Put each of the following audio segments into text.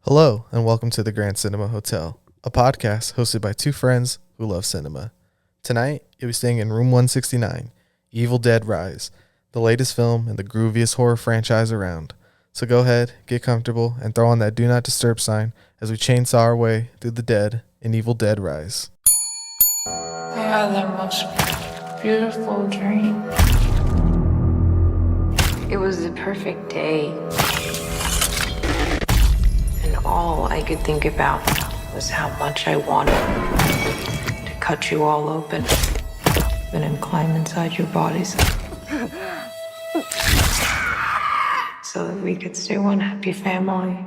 Hello, and welcome to the Grand Cinema Hotel, a podcast hosted by two friends who love cinema. Tonight, you'll be staying in Room 169, Evil Dead Rise, the latest film in the grooviest horror franchise around. So go ahead, get comfortable, and throw on that Do Not Disturb sign as we chainsaw our way through the dead in Evil Dead Rise. I had the most beautiful dream. It was the perfect day. And all I could think about was how much I wanted to cut you all open and then climb inside your bodies so that we could stay one happy family.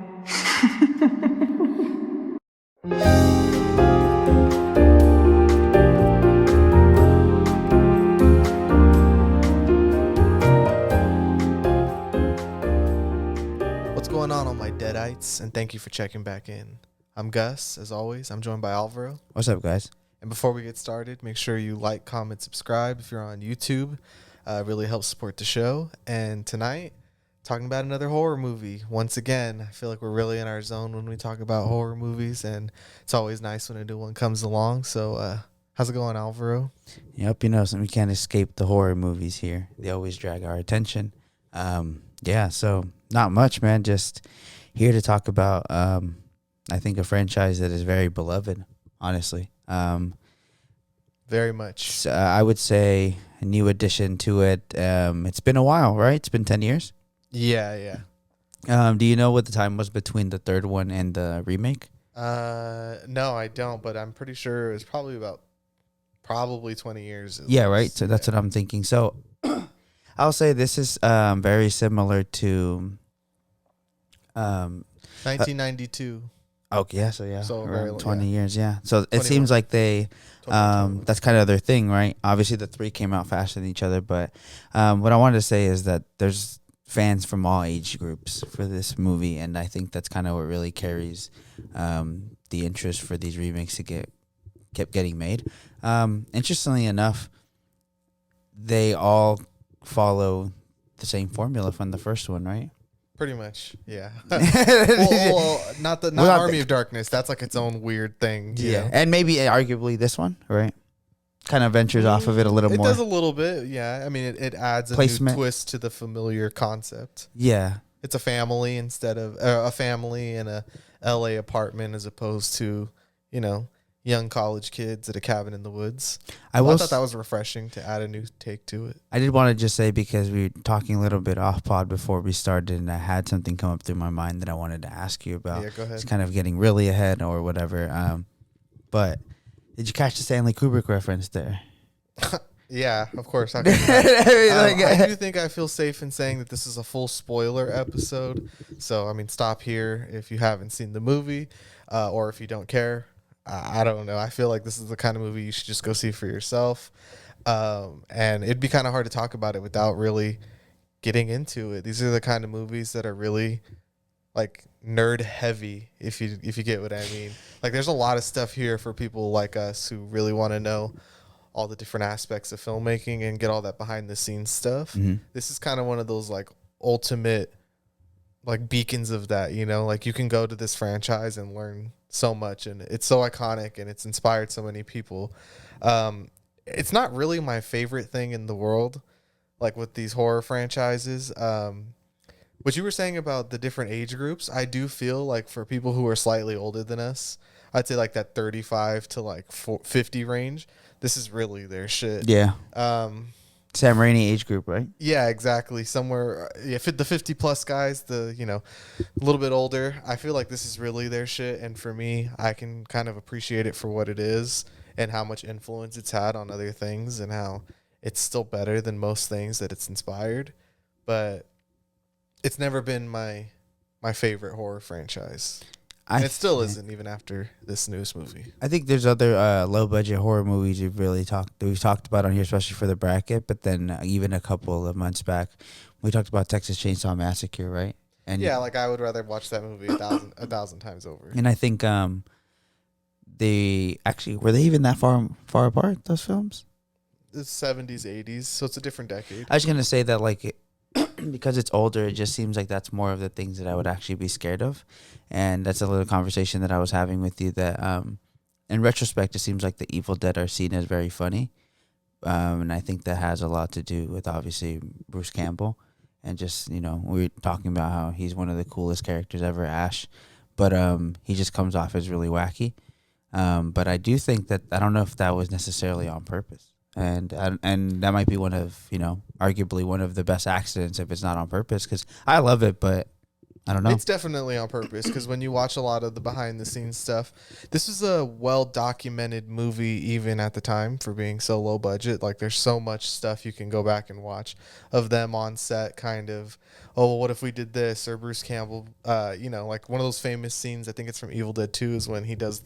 What's going on, all my Deadites, and thank you for checking back in. I'm Gus, as always. I'm joined by Alvaro. What's up, guys? And before we get started, make sure you like, comment, subscribe if you're on YouTube. It really helps support the show. And tonight, talking about another horror movie. Once again, I feel like we're really in our zone when we talk about horror movies, and it's always nice when a new one comes along. So, how's it going, Alvaro? Yep, we can't escape the horror movies here. They always drag our attention. So not much, man. Just here to talk about, I think, a franchise that is very beloved, honestly. Very much. I would say a new addition to it. It's been a while, right? It's been 10 years. Yeah. Do you know what the time was between the third one and the remake? No, I don't, but I'm pretty sure it was probably 20 years. Yeah, right. So that's what I'm thinking. So I'll say this is very similar to 1992. Okay, yeah, so yeah, So around very, 20 yeah. years, yeah. So it 21. seems like they, 2021. that's kind of their thing, right? Obviously, the three came out faster than each other, but what I wanted to say is that there's fans from all age groups for this movie, and I think that's kind of what really carries the interest for these remakes to kept getting made. Interestingly enough, they all follow the same formula from the first one, right? Pretty much, yeah. Not Army of Darkness. That's like its own weird thing. you know? And maybe arguably this one, right? Kind of ventures off of it a little It more. does a little bit, yeah. I mean, it adds a Placement. new twist to the familiar concept. Yeah. It's a family instead of a family in a LA apartment as opposed to, young college kids at a cabin in the woods. I thought that was refreshing to add a new take to it. I did want to just say, because we were talking a little bit off pod before we started, and I had something come up through my mind that I wanted to ask you about. Yeah, go ahead. It's kind of getting really ahead or whatever. But did you catch the Stanley Kubrick reference there? Yeah, of course. I do think I feel safe in saying that this is a full spoiler episode. So, stop here if you haven't seen the movie or if you don't care. I don't know. I feel like this is the kind of movie you should just go see for yourself. And it'd be kind of hard to talk about it without really getting into it. These are the kind of movies that are really like nerd heavy, if you get what I mean. Like, there's a lot of stuff here for people like us who really want to know all the different aspects of filmmaking and get all that behind the scenes stuff. Mm-hmm. This is kind of one of those like ultimate like beacons of that, like you can go to this franchise and learn so much, and it's so iconic and it's inspired so many people. It's not really my favorite thing in the world, like with these horror franchises. What you were saying about the different age groups, I do feel like for people who are slightly older than us, I'd say like that 35 to like 50 range, this is really their shit. Yeah. Sam Raimi age group, right? Yeah, exactly. Somewhere, the 50 plus guys, a little bit older. I feel like this is really their shit, and for me, I can kind of appreciate it for what it is and how much influence it's had on other things, and how it's still better than most things that it's inspired. But it's never been my favorite horror franchise. And it still isn't, even after this newest movie. I think there's other low budget horror movies we've talked about on here, especially for the bracket. But then even a couple of months back, we talked about Texas Chainsaw Massacre, right? And yeah, like I would rather watch that movie a thousand times over. And I think they actually, were they even that far apart, those films? The 70s, 80s, so it's a different decade. I was gonna say that, like, because it's older, it just seems like that's more of the things that I would actually be scared of. And that's a little conversation that I was having with you that in retrospect, it seems like the Evil Dead are seen as very funny. And I think that has a lot to do with obviously Bruce Campbell. And just, we were talking about how he's one of the coolest characters ever, Ash. But he just comes off as really wacky. But I do think that, I don't know if that was necessarily on purpose. And that might be one of, arguably one of the best accidents if it's not on purpose. Because I love it, but I don't know. It's definitely on purpose because when you watch a lot of the behind the scenes stuff, this was a well documented movie even at the time for being so low budget. Like there's so much stuff you can go back and watch of them on set kind of, oh, well, what if we did this? Or Bruce Campbell, like one of those famous scenes, I think it's from Evil Dead 2 is when he does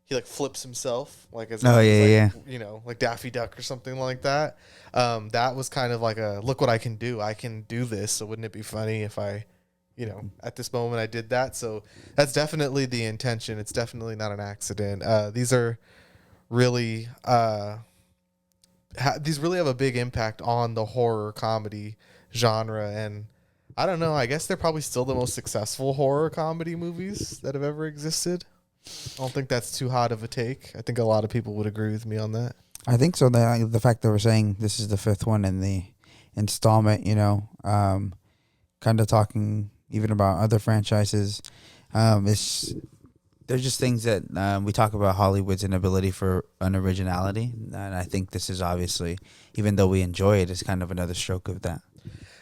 he like flips himself like as like Daffy Duck or something like that. That was kind of like a look what I can do. I can do this. So wouldn't it be funny if I at this moment I did that. So that's definitely the intention. It's definitely not an accident. These are really, these really have a big impact on the horror comedy genre. And I don't know, I guess they're probably still the most successful horror comedy movies that have ever existed. I don't think that's too hot of a take. I think a lot of people would agree with me on that. I think so. The fact that we're saying this is the fifth one in the installment, kind of talking even about other franchises. There's just things that we talk about Hollywood's inability for an originality. And I think this is obviously, even though we enjoy it, it's kind of another stroke of that.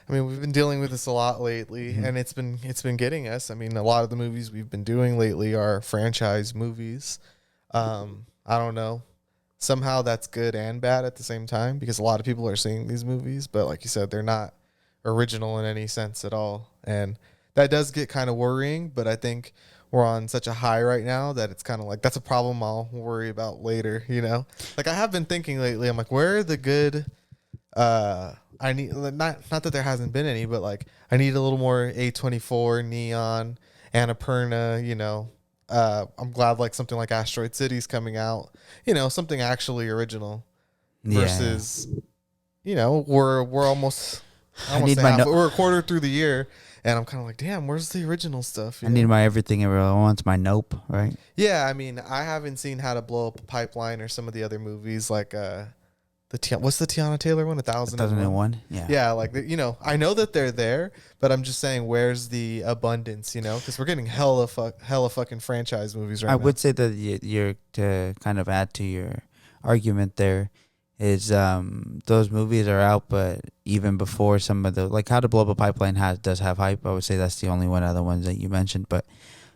I mean, we've been dealing with this a lot lately, and it's been getting us. I mean, a lot of the movies we've been doing lately are franchise movies. I don't know. Somehow that's good and bad at the same time because a lot of people are seeing these movies, but like you said, they're not original in any sense at all. And that does get kind of worrying, but I think we're on such a high right now that it's kind of like that's a problem I'll worry about later, Like I have been thinking lately, I'm like, where are the good I need not that there hasn't been any, but like I need a little more A24, Neon, Annapurna, I'm glad like something like Asteroid City's coming out, something actually original versus, we're almost we're a quarter through the year and I'm kind of like, damn, where's the original stuff? I need my Everything Everywhere All at Once, my Nope, right? Yeah. I mean, I haven't seen How to Blow Up a Pipeline or some of the other movies like, what's the Tiana Taylor one? 1001. Yeah. Yeah. Like, I know that they're there, but I'm just saying, where's the abundance, because we're getting hella fucking franchise movies right now. I would say that you're to kind of add to your argument there is those movies are out, but even before some of the, like How to Blow Up a Pipeline does have hype. I would say that's the only one of the ones that you mentioned, but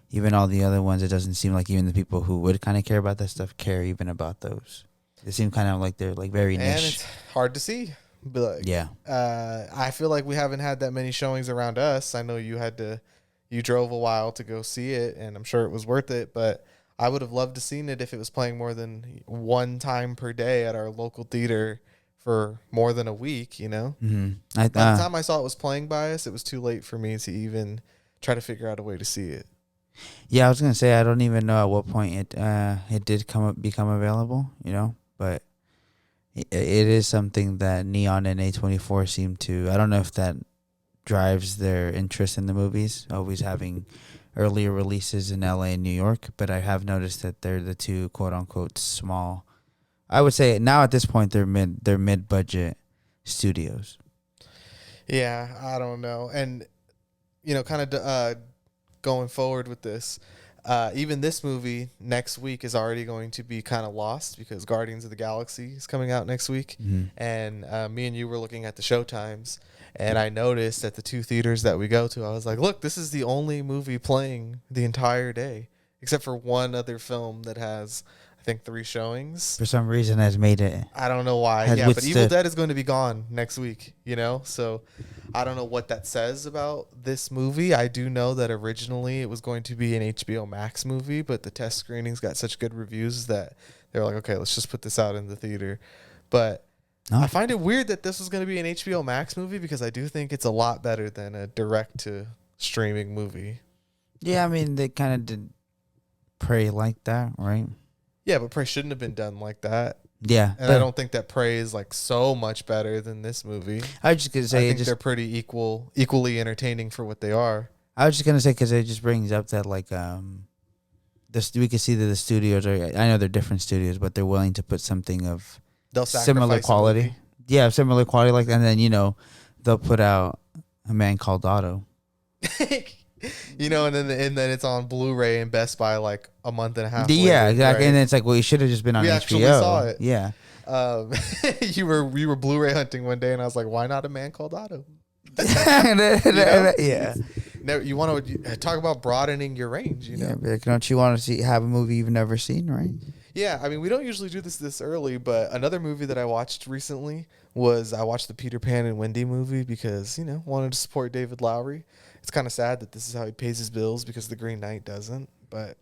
even all the other ones, it doesn't seem like even the people who would kind of care about that stuff care even about those. They seem kind of like they're like very niche. And it's hard to see. But yeah. I feel like we haven't had that many showings around us. I know you drove a while to go see it, and I'm sure it was worth it, but I would have loved to seen it if it was playing more than one time per day at our local theater for more than a week, Mm-hmm. By the time I saw it was playing by us, it was too late for me to even try to figure out a way to see it. Yeah, I was gonna say I don't even know at what point it did become available, but it is something that Neon and A24 seem to. I don't know if that drives their interest in the movies, always having earlier releases in LA and New York, but I have noticed that they're the two quote unquote small. I would say now at this point they're mid budget studios. Yeah, I don't know, and kind of going forward with this. Even this movie next week is already going to be kind of lost because Guardians of the Galaxy is coming out next week. Mm-hmm. And me and you were looking at the showtimes, and I noticed at the two theaters that we go to, I was like, look, this is the only movie playing the entire day, except for one other film that has, I think, 3 showings. For some reason has made it. I don't know why. Yeah, but Evil Dead is going to be gone next week, So I don't know what that says about this movie. I do know that originally it was going to be an HBO Max movie, but the test screenings got such good reviews that they were like, okay, let's just put this out in the theater. But I find it weird that this was going to be an HBO Max movie because I do think it's a lot better than a direct-to-streaming movie. Yeah, I mean, they kind of did Prey like that, right? Yeah, but Prey shouldn't have been done like that. Yeah, And I don't think that Prey is like so much better than this movie. I was just gonna say I think they're pretty equally entertaining for what they are. I was just gonna say because it just brings up that like this we can see that the studios are. I know they're different studios, but they're willing to put something of They'll similar sacrifice a quality. movie. Yeah, similar quality like, and then they'll put out A Man Called Otto. And then it's on Blu-ray and Best Buy like a month and a half. Yeah, later, exactly. right? And it's like, well, you should have just been on We HBO. actually saw it. Yeah. You were Blu-ray hunting one day, and I was like, why not A Man Called Otto? Yeah. No, you want to talk about broadening your range, Yeah, but like, don't you want to have a movie you've never seen, right? Yeah, I mean, we don't usually do this early, but another movie that I watched recently was I watched the Peter Pan and Wendy movie because, wanted to support David Lowery. It's kind of sad that this is how he pays his bills because The Green Knight doesn't, but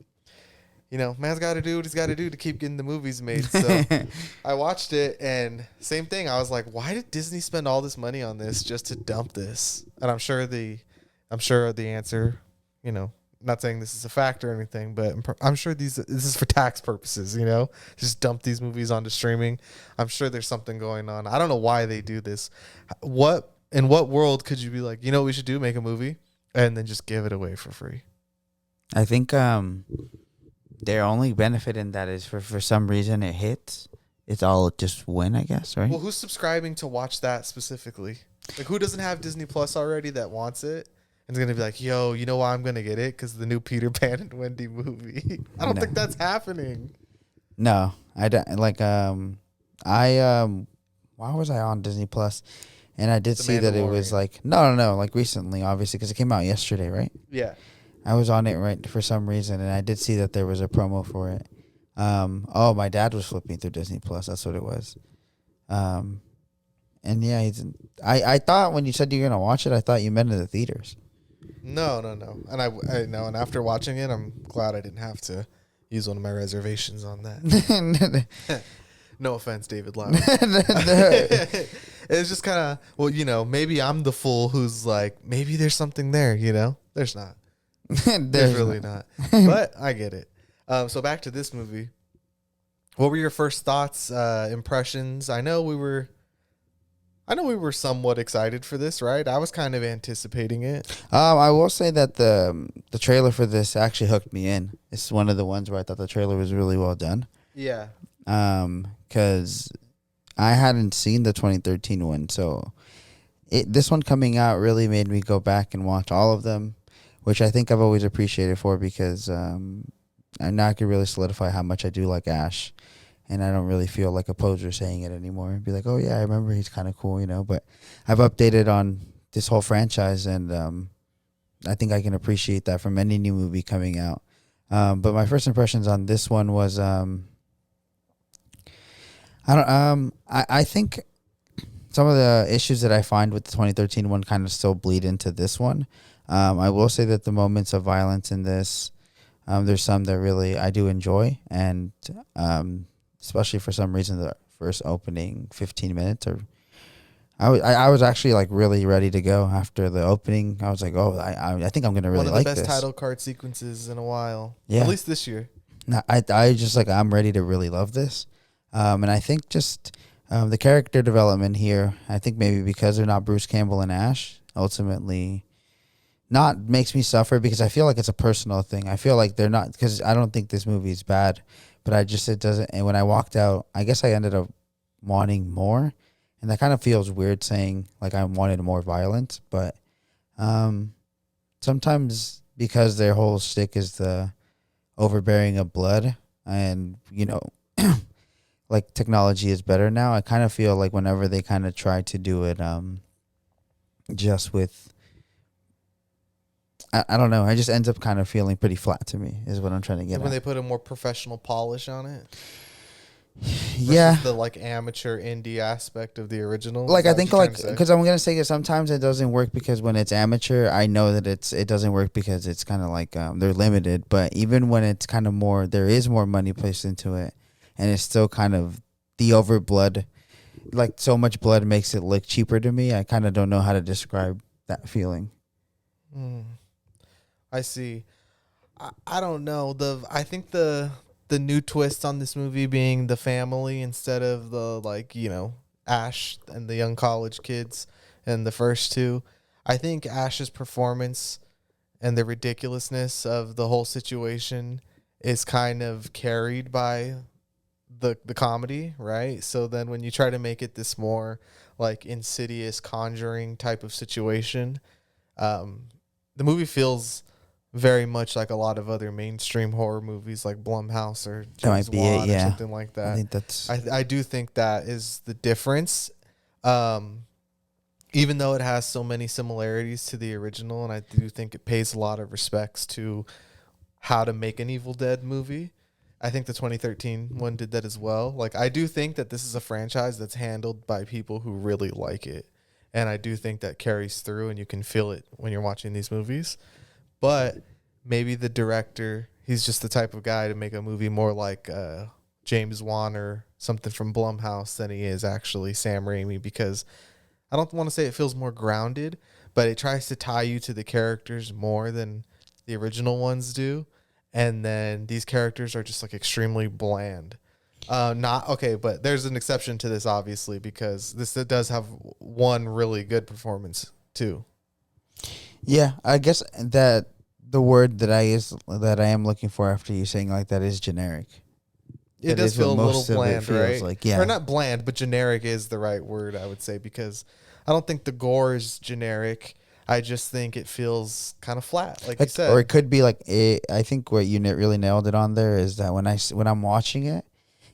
man's got to do what he's got to do to keep getting the movies made. So I watched it, and same thing. I was like, why did Disney spend all this money on this just to dump this? And I'm sure the answer, not saying this is a fact or anything, but I'm sure this is for tax purposes, just dump these movies onto streaming. I'm sure there's something going on. I don't know why they do this. In what world could you be like, what we should do? Make a movie and then just give it away for free. I think their only benefit in that is for some reason it hits. It's all just win, I guess, right? Well, who's subscribing to watch that specifically? Like, who doesn't have Disney Plus already that wants it? And it's going to be like, yo, you know why I'm going to get it? Because the new Peter Pan and Wendy movie. I don't think that's happening. No, I don't. Like, why was I on Disney Plus? And I did see that it was like, no, like recently, obviously, because it came out yesterday, right? Yeah. I was on it right for some reason, and I did see that there was a promo for it. My dad was flipping through Disney Plus. That's what it was. And yeah, I thought when you said you're gonna watch it, I thought you meant in the theaters. No. And I know. And after watching it, I'm glad I didn't have to use one of my reservations on that. No offense, David Lowery. It's just kind of, maybe I'm the fool who's like, maybe there's something there, There's not. There's really not. But I get it. So back to this movie. What were your first thoughts, impressions? I know we were somewhat excited for this, right? I was kind of anticipating it. I will say that the trailer for this actually hooked me in. It's one of the ones where I thought the trailer was really well done. Yeah. Because I hadn't seen the 2013 one, so this one coming out really made me go back and watch all of them, which I think I've always appreciated for because now I can really solidify how much I do like Ash. And I don't really feel like a poser saying it anymore. Be like, oh, yeah, I remember he's kind of cool, But I've updated on this whole franchise, and I think I can appreciate that from any new movie coming out. But my first impressions on this one was I think some of the issues that I find with the 2013 one kind of still bleed into this one. I will say that the moments of violence in this, there's some that really I do enjoy, and especially for some reason the first opening 15 minutes I was actually like really ready to go after the opening. I was like, oh, I think I'm gonna really like this. One of the best title card sequences in a while. Yeah, at least this year. I just like I'm ready to really love this, and I think just the character development here. I think maybe because they're not Bruce Campbell and Ash, ultimately, not makes me suffer because I feel like it's a personal thing. I feel like they're not because I don't think this movie is bad. But it doesn't. And when I walked out, I guess I ended up wanting more, and that kind of feels weird saying like I wanted more violence. But sometimes because their whole shtick is the overbearing of blood, and like technology is better now. I kind of feel like whenever they kind of try to do it, just with. I don't know. I just ends up kind of feeling pretty flat to me is what I'm trying to get at. When they put a more professional polish on it? Yeah. The like amateur indie aspect of the original? Like I think like, because I'm going to say sometimes it doesn't work because when it's amateur, I know that it doesn't work because it's kind of like they're limited. But even when it's kind of more, there is more money placed into it and it's still kind of the over blood, like so much blood makes it look cheaper to me. I kind of don't know how to describe that feeling. I see. I don't know. I think the the new twist on this movie being the family instead of the, like, Ash and the young college kids and the first two. I think Ash's performance and the ridiculousness of the whole situation is kind of carried by the comedy, right? So then when you try to make it this more like insidious conjuring type of situation, the movie feels very much like a lot of other mainstream horror movies like Blumhouse or James Wan or something like that. I think that's I do think that is the difference. Even though it has so many similarities to the original, and I do think it pays a lot of respects to how to make an Evil Dead movie. I think the 2013 one did that as well. Like, I do think that this is a franchise that's handled by people who really like it. And I do think that carries through, and you can feel it when you're watching these movies. But maybe the director, he's just the type of guy to make a movie more like James Wan or something from Blumhouse than he is actually Sam Raimi, because I don't want to say it feels more grounded, but it tries to tie you to the characters more than the original ones do. And then these characters are just like extremely bland. But there's an exception to this, obviously, because this does have one really good performance too. Yeah, I guess that the word that I am looking for after you saying like that is generic. It does feel a little bland, right? Like, yeah. Or not bland, but generic is the right word, I would say, because I don't think the gore is generic. I just think it feels kind of flat, like you said. Or it could be like I think what you really nailed it on there is that when I'm watching it,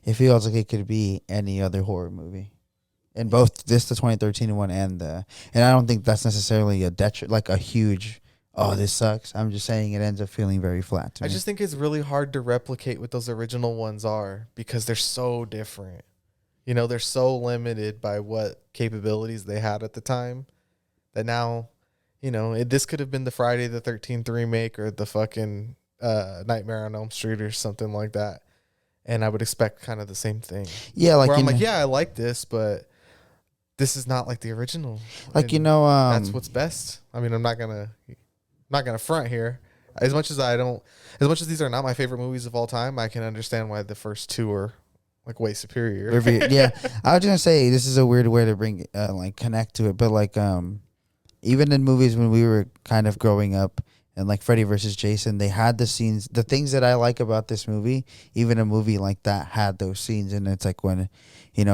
it feels like it could be any other horror movie, and both the 2013 one and I don't think that's necessarily a huge. Oh, this sucks. I'm just saying it ends up feeling very flat to me. I just think it's really hard to replicate what those original ones are because they're so different. They're so limited by what capabilities they had at the time that now, this could have been the Friday the 13th remake or the fucking Nightmare on Elm Street or something like that. And I would expect kind of the same thing. Yeah, like, where I'm like, I like this, but this is not like the original. Like, that's what's best. I mean, I'm not gonna front here. As much as these are not my favorite movies of all time, I can understand why the first two are like way superior. Yeah, I was gonna say this is a weird way to bring connect to it, but like even in movies when we were kind of growing up, and like Freddy versus Jason, they had the scenes, the things that I like about this movie. Even a movie like that had those scenes, and it's like when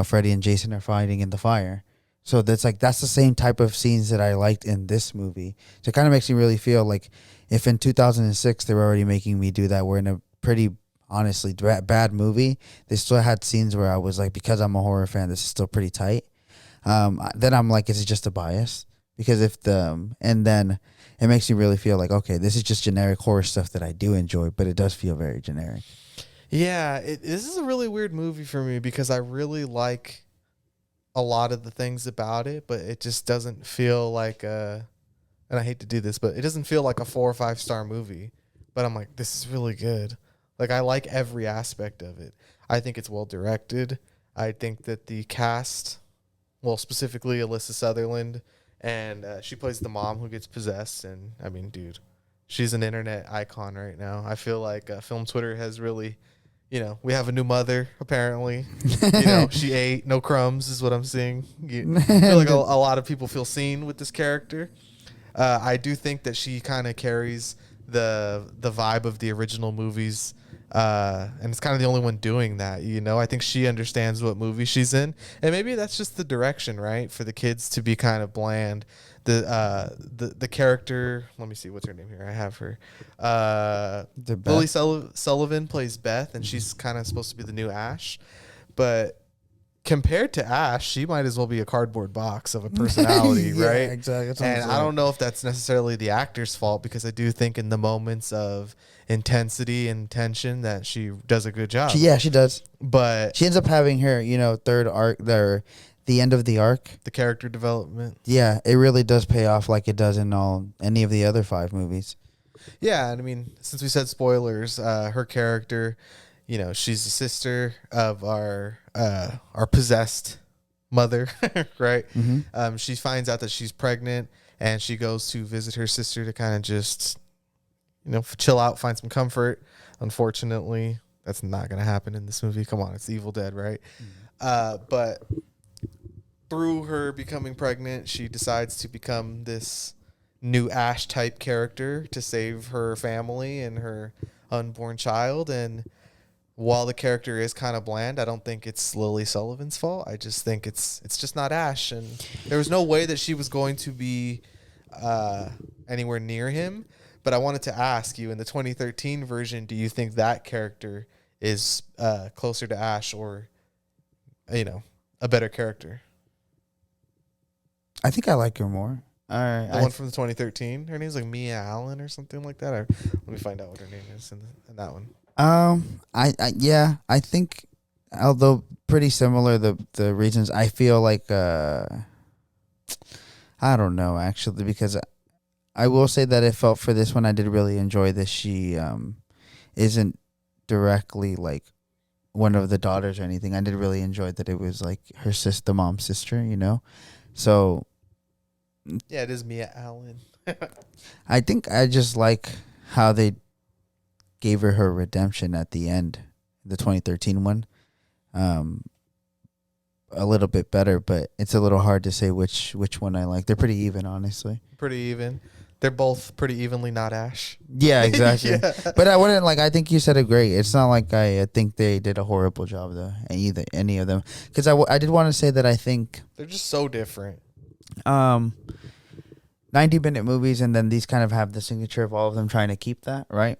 Freddy and Jason are fighting in the fire. So that's the same type of scenes that I liked in this movie. So it kind of makes me really feel like if in 2006 they were already making me do that, we're in a pretty honestly bad movie. They still had scenes where I was like, because I'm a horror fan, this is still pretty tight. Then I'm like, is it just a bias? Because and then it makes me really feel like, okay, this is just generic horror stuff that I do enjoy, but it does feel very generic. Yeah, this is a really weird movie for me because I really like a lot of the things about it, but it just doesn't feel like and I hate to do this, but it doesn't feel like a 4 or 5 star movie. But I'm like, this is really good. Like, I like every aspect of it. I think it's well directed. I think that the cast, well, specifically Alyssa Sutherland, and she plays the mom who gets possessed. And I mean, dude, she's an internet icon right now. I feel like Film Twitter has really, we have a new mother, apparently. She ate no crumbs is what I'm seeing. I feel like a lot of people feel seen with this character. I do think that she kind of carries the vibe of the original movies, and it's kind of the only one doing that. I think she understands what movie she's in, and maybe that's just the direction, right? For the kids to be kind of bland. The character, let me see, what's her name here? I have her. Lily Sullivan plays Beth, and she's kind of supposed to be the new Ash, but compared to Ash, she might as well be a cardboard box of a personality, yeah, right? Exactly. And I don't know if that's necessarily the actor's fault, because I do think in the moments of intensity and tension that she does a good job. She does. But she ends up having her, third arc there. The end of the arc, the character development. Yeah, it really does pay off like it does in any of the other 5 movies. Yeah, and I mean, since we said spoilers, her character, she's the sister of our possessed mother, right? Mm-hmm. She finds out that she's pregnant, and she goes to visit her sister to kind of just, chill out, find some comfort. Unfortunately, That's not gonna happen in this movie. Come on, it's Evil Dead, right? But through her becoming pregnant, she decides to become this new Ash type character to save her family and her unborn child. And while the character is kind of bland, I don't think it's Lily Sullivan's fault. I just think it's just not Ash, and there was no way that she was going to be anywhere near him. But I wanted to ask you, in the 2013 version, do you think that character is closer to Ash, or a better character? I think I like her more. All right, The one from the 2013. Her name's like Mia Allen or something like that. Let me find out what her name is in that one. I think, although pretty similar, the reasons, I feel like I don't know actually, because I will say that it felt for this one, I did really enjoy that she isn't directly like one of the daughters or anything. I did really enjoy that it was like her sister, mom's sister, So yeah, it is Mia Allen. I think I just like how they gave her redemption at the end, the 2013 one, a little bit better, but it's a little hard to say which one I like. They're pretty even, honestly. Pretty even. They're both pretty evenly not Ash. Yeah, exactly. Yeah. But I wouldn't I think you said it great. It's not like I think they did a horrible job though, any of them. Because I did want to say that I think they're just so different. 90-minute movies, and then these kind of have the signature of all of them trying to keep that, right?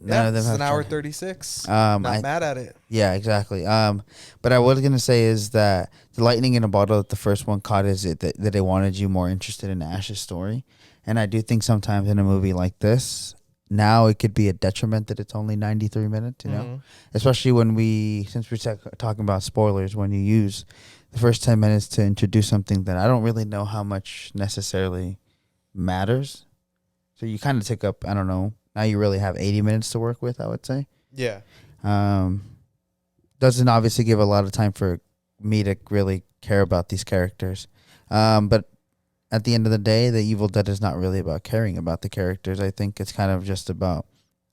None of them have an hour 36. Not mad at it. Yeah, exactly. But I was gonna say is that the lightning in a bottle that the first one caught is that they wanted you more interested in Ash's story, and I do think sometimes in a movie like this, now it could be a detriment that it's only 93 minutes. Especially since we're talking about spoilers, when you use the first 10 minutes to introduce something that I don't really know how much necessarily matters, so you kind of take up, I don't know. Now you really have 80 minutes to work with, I would say. Yeah. Doesn't obviously give a lot of time for me to really care about these characters. But at the end of the day, the Evil Dead is not really about caring about the characters. I think it's kind of just about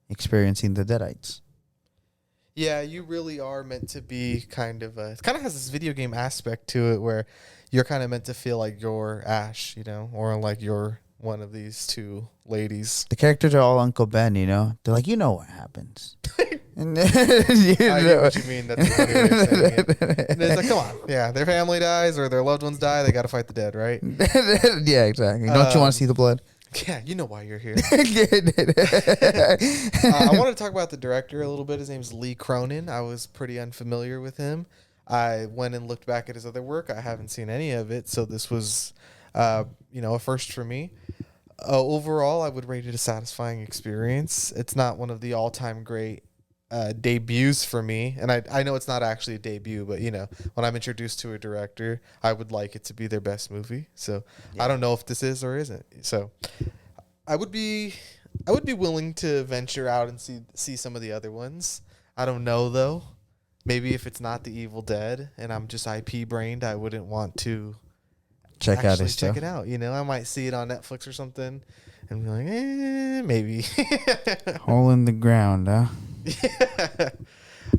experiencing the Deadites. Yeah, you really are meant to be it kind of has this video game aspect to it where you're kind of meant to feel like you're Ash, or like you're one of these two ladies. The characters are all Uncle Ben, They're like, what happens. And I get what you mean. That's a funny way of saying it. And it's like, come on. Yeah, their family dies or their loved ones die. They got to fight the dead, right? Yeah, exactly. Don't you want to see the blood? Yeah, you know why you're here. I want to talk about the director a little bit. His name's Lee Cronin. I was pretty unfamiliar with him. I went and looked back at his other work. I haven't seen any of it, so this was a first for me. Overall, I would rate it a satisfying experience. It's not one of the all-time great debuts for me, and I know it's not actually a debut, but when I'm introduced to a director, I would like it to be their best movie. So yeah. I don't know if this is or isn't. So I would be willing to venture out and see some of the other ones. I don't know though. Maybe if it's not The Evil Dead and I'm just IP brained, I wouldn't want to check it out. I might see it on Netflix or something and be like, maybe. Hole in the ground, huh? Yeah.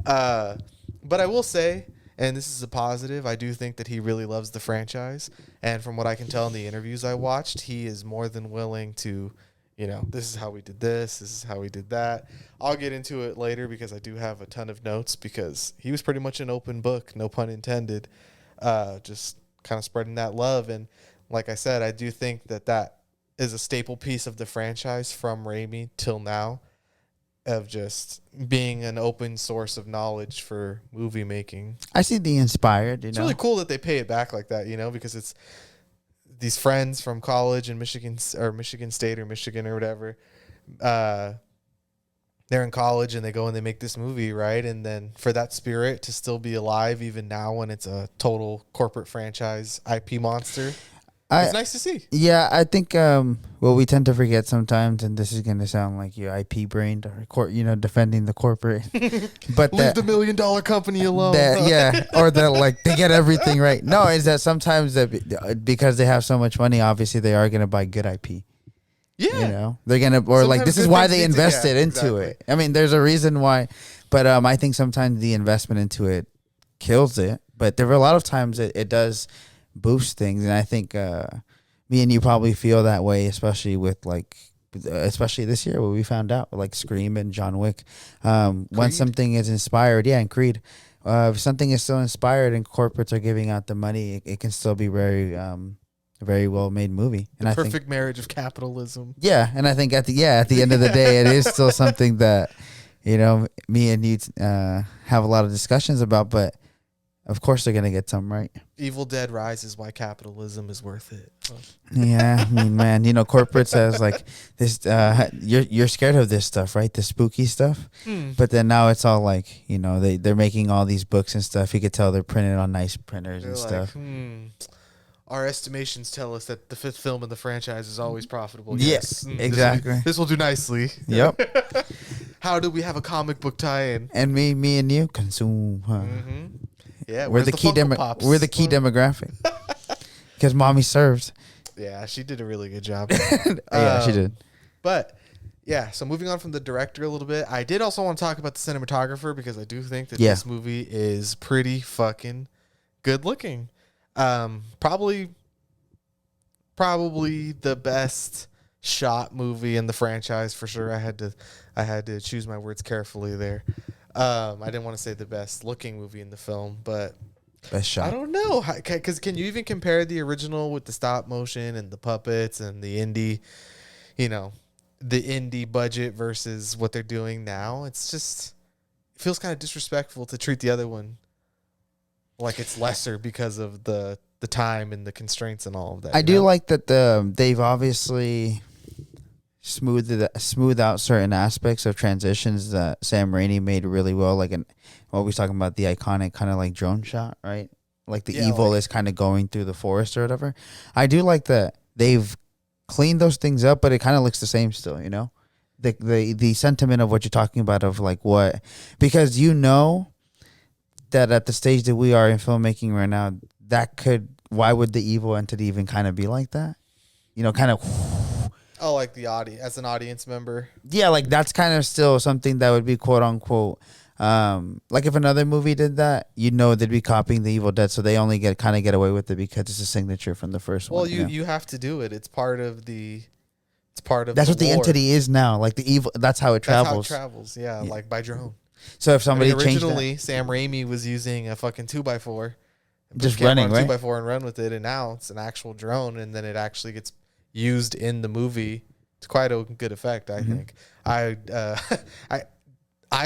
But I will say, and this is a positive, I do think that he really loves the franchise. And from what I can tell in the interviews I watched, he is more than willing to, this is how we did this is how we did that. I'll get into it later because I do have a ton of notes, because he was pretty much an open book, no pun intended, just kind of spreading that love. And like I said, I do think that is a staple piece of the franchise from Raimi till now, of just being an open source of knowledge for movie making. I see the inspired, It's really cool that they pay it back like that, because it's these friends from college in Michigan State or Michigan or whatever. They're in college and they go and they make this movie, right? And then for that spirit to still be alive even now when it's a total corporate franchise IP monster, it's nice to see. Yeah, I think what we tend to forget sometimes, and this is going to sound like you're IP brained or defending the corporate, but leave the $1 million company alone. Or that they get everything right. No, is that sometimes because they have so much money, obviously they are going to buy good IP. Yeah. You know, they're gonna or like Sometimes this is good why things they need to- invested yeah, into exactly. it. I mean, there's a reason why, but I think sometimes the investment into it kills it. But there were a lot of times it does boost things, and I think me and you probably feel that way, especially with like. Especially this year, where we found out like Scream and John Wick, when Creed? something is inspired, yeah, and Creed, if something is still inspired and corporates are giving out the money, it can still be very well made movie. And I think, Perfect marriage of capitalism. yeah, and I think at the end of the day, it is still something that me and you have a lot of discussions about. But of course, they're gonna get some right. Evil Dead Rises, why capitalism is worth it. Yeah, I mean, man, corporate says like this. You're scared of this stuff, right? The spooky stuff. But then now it's all like they're making all these books and stuff. You could tell they're printed on nice printers and They're like, stuff. Our estimations tell us that the 5th film in the franchise is always profitable. Yeah, Yes, exactly. This will do nicely. Yep. How do we have a comic book tie-in? And me and you consume. Huh? Yeah, We're where's the key Funko Pops? We're the key demographic. Because mommy served. Yeah, she did a really good job. Yeah, she did. But yeah, so moving on from the director a little bit, I did also want to talk about the cinematographer because I do think that this movie is pretty fucking good looking. Probably the best shot movie in the franchise for sure. I had to choose my words carefully there. I didn't want to say the best looking movie in the film, but Best shot. I don't know, because can you even compare the original with the stop motion and the puppets and the indie budget versus what they're doing now? It's just, it feels kind of disrespectful to treat the other one like it's lesser because of the time and the constraints and all of that. I do like that they've obviously smooth out certain aspects of transitions that Sam Raimi made really well. Like what we talking about, the iconic kind of like drone shot, right? Like the evil is kind of going through the forest or whatever. I do like that they've cleaned those things up, but it kind of looks the same still. The sentiment of what you're talking about of like what, because that at the stage that we are in filmmaking right now, why would the evil entity even kind of be like that? Kind of. Oh, like the audience, as an audience member. Yeah, like that's kind of still something that would be quote unquote. Like if another movie did that, they'd be copying the Evil Dead, so they only get away with it because it's a signature from the first one. Well, you have to do it. It's part of That's what the lore. entity is now. Like the evil. That's how it travels. That's how it travels. Yeah, like by drone. So if somebody changed originally, Sam Raimi was using a fucking 2x4, Just running, right? 2x4 and run with it, and now it's an actual drone, and then it actually gets used in the movie. It's quite a good effect, I think. I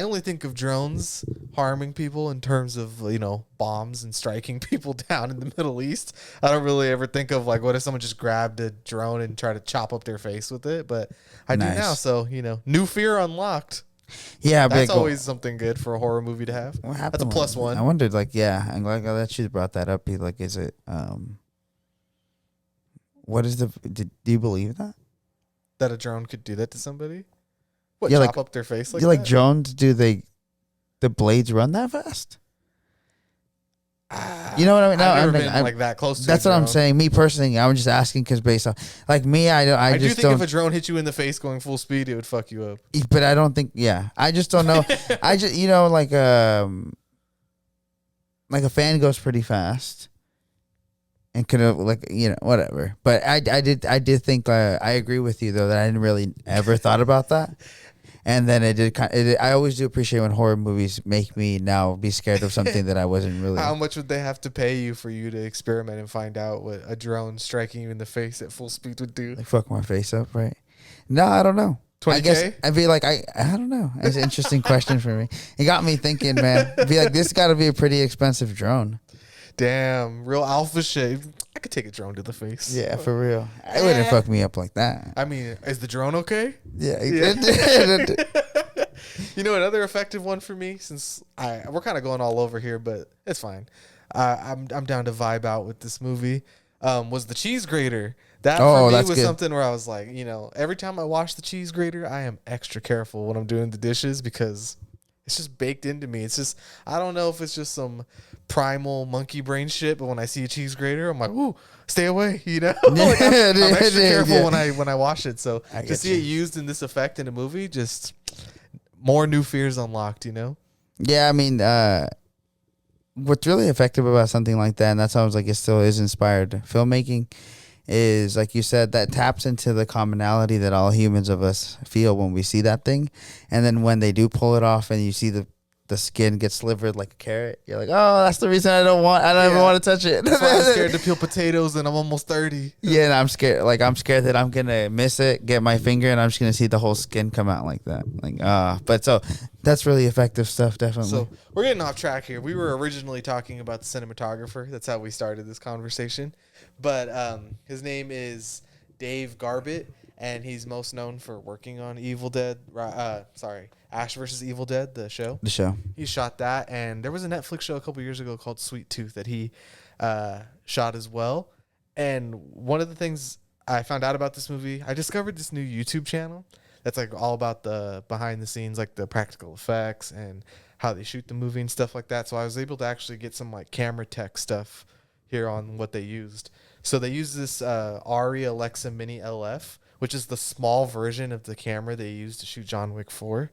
only think of drones harming people in terms of bombs and striking people down in the Middle East. I don't really ever think of like what if someone just grabbed a drone and tried to chop up their face with it, but I do now. So new fear unlocked. Yeah, that's always something good for a horror movie to have. What happened? That's a plus one. I wondered, like, I'm glad that you brought that up. Like, is it? What is do you believe that? That a drone could do that to somebody? What, Yeah, chop up their face like you that? like drones? Do the blades run that fast? You know what I mean? No, I've never I'm been like that close to that's a what I'm drone. saying. Me personally, I'm just asking because based on like me, I do just think don't. if a drone hit you in the face going full speed, it would fuck you up. But I don't think. Yeah, I just don't know. I just like a fan goes pretty fast, and could have whatever. But I did think I agree with you though that I didn't really ever thought about that. And then I always do appreciate when horror movies make me now be scared of something that I wasn't really. How much would they have to pay you for you to experiment and find out what a drone striking you in the face at full speed would do? Like fuck my face up, right? No, I don't know. 20K? I guess I'd be like, I don't know. It's an interesting question for me. It got me thinking, man. Be like, this got to be a pretty expensive drone. Damn, real alpha shit. I could take a drone to the face. Yeah, for real. It wouldn't fuck me up like that. I mean, is the drone okay? Yeah. You know, another effective one for me, since we're kind of going all over here, but it's fine. I'm down to vibe out with this movie. Was the cheese grater. That for me was good. something where I was like, every time I wash the cheese grater, I am extra careful when I'm doing the dishes because It's just baked into me. It's just, I don't know if it's just some primal monkey brain shit, but when I see a cheese grater, I'm like, ooh, stay away, you know? Like, I'm extra careful when I watch it. So to see it used in this effect in a movie, just more new fears unlocked, you know? Yeah, I mean, what's really effective about something like that, and that's how I was like, it still is inspired filmmaking, is like you said, that taps into the commonality that all humans of us feel when we see that thing. And then when they do pull it off and you see the skin get slivered like a carrot, you're like, oh, that's the reason I don't ever want to touch it. That's why I'm scared to peel potatoes and I'm almost 30. Yeah, and I'm scared. Like, I'm scared that I'm gonna miss it, get my finger, and I'm just gonna see the whole skin come out like that. Like, but so that's really effective stuff, definitely. So we're getting off track here. We were originally talking about the cinematographer. That's how we started this conversation. But his name is Dave Garbett, and he's most known for working on Evil Dead. Ash vs. Evil Dead, the show. He shot that, and there was a Netflix show a couple years ago called Sweet Tooth that he shot as well. And one of the things I found out about this movie, I discovered this new YouTube channel that's like all about the behind the scenes, like the practical effects and how they shoot the movie and stuff like that. So I was able to actually get some like camera tech stuff here on what they used. So they used this Arri Alexa Mini LF, which is the small version of the camera they used to shoot John Wick 4.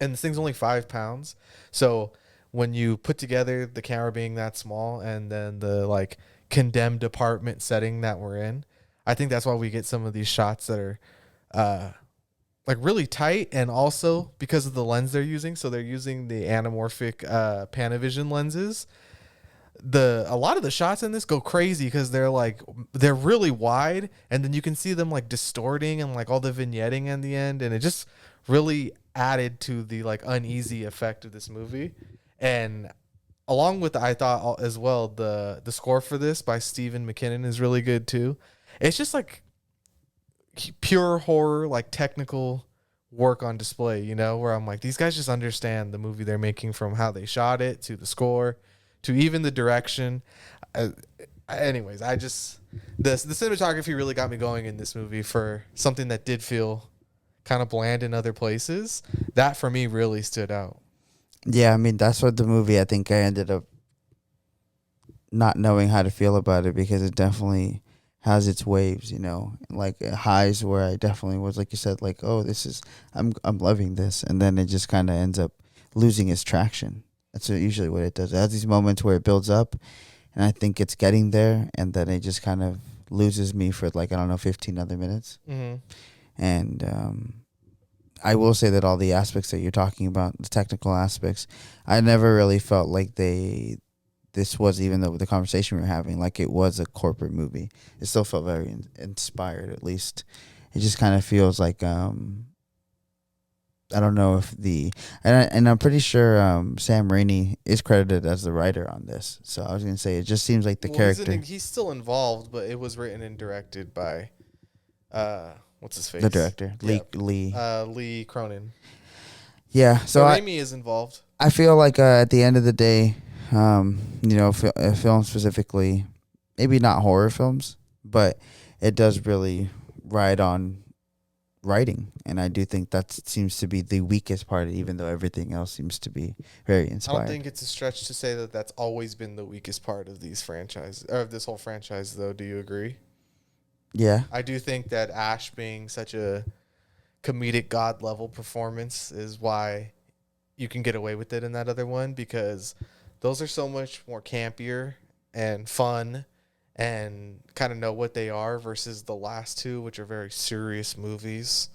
And this thing's only 5 pounds. So when you put together the camera being that small and then the like condemned apartment setting that we're in, I think that's why we get some of these shots that are like really tight, and also because of the lens they're using. So they're using the anamorphic Panavision lenses. A lot of the shots in this go crazy because they're really wide, and then you can see them like distorting and like all the vignetting in the end, and it just really added to the like uneasy effect of this movie. And along with I thought as well, the score for this by Stephen McKinnon is really good too. It's just like pure horror, like technical work on display, you know, where I'm like, these guys just understand the movie they're making, from how they shot it to the score to even the direction. Anyways, the cinematography really got me going in this movie for something that did feel kind of bland in other places. That for me really stood out. Yeah, I mean, that's what the movie, I think I ended up not knowing how to feel about it, because it definitely has its waves, you know, like highs where I definitely was, like you said, like, oh, I'm loving this. And then it just kind of ends up losing its traction. That's usually what it does. It has these moments where it builds up, and I think it's getting there, and then it just kind of loses me for 15 other minutes. Mm-hmm. And I will say that all the aspects that you're talking about, the technical aspects, I never really felt like this was even the conversation we were having, like it was a corporate movie. It still felt very inspired, at least. It just kind of feels like, I don't know if and I'm pretty sure Sam Raimi is credited as the writer on this. So I was going to say, it just seems like the character. He's still involved, but it was written and directed by, what's his face? The director, Lee Cronin. Yeah. So Raimi is involved. I feel like at the end of the day, you know, film specifically, maybe not horror films, but it does really ride on writing, and I do think that seems to be the weakest part, even though everything else seems to be very inspired. I don't think it's a stretch to say that that's always been the weakest part of these franchises, or of this whole franchise, though. Do you agree? Yeah, I do think that Ash being such a comedic god level performance is why you can get away with it in that other one, because those are so much more campier and fun and kind of know what they are, versus the last two, which are very serious movies.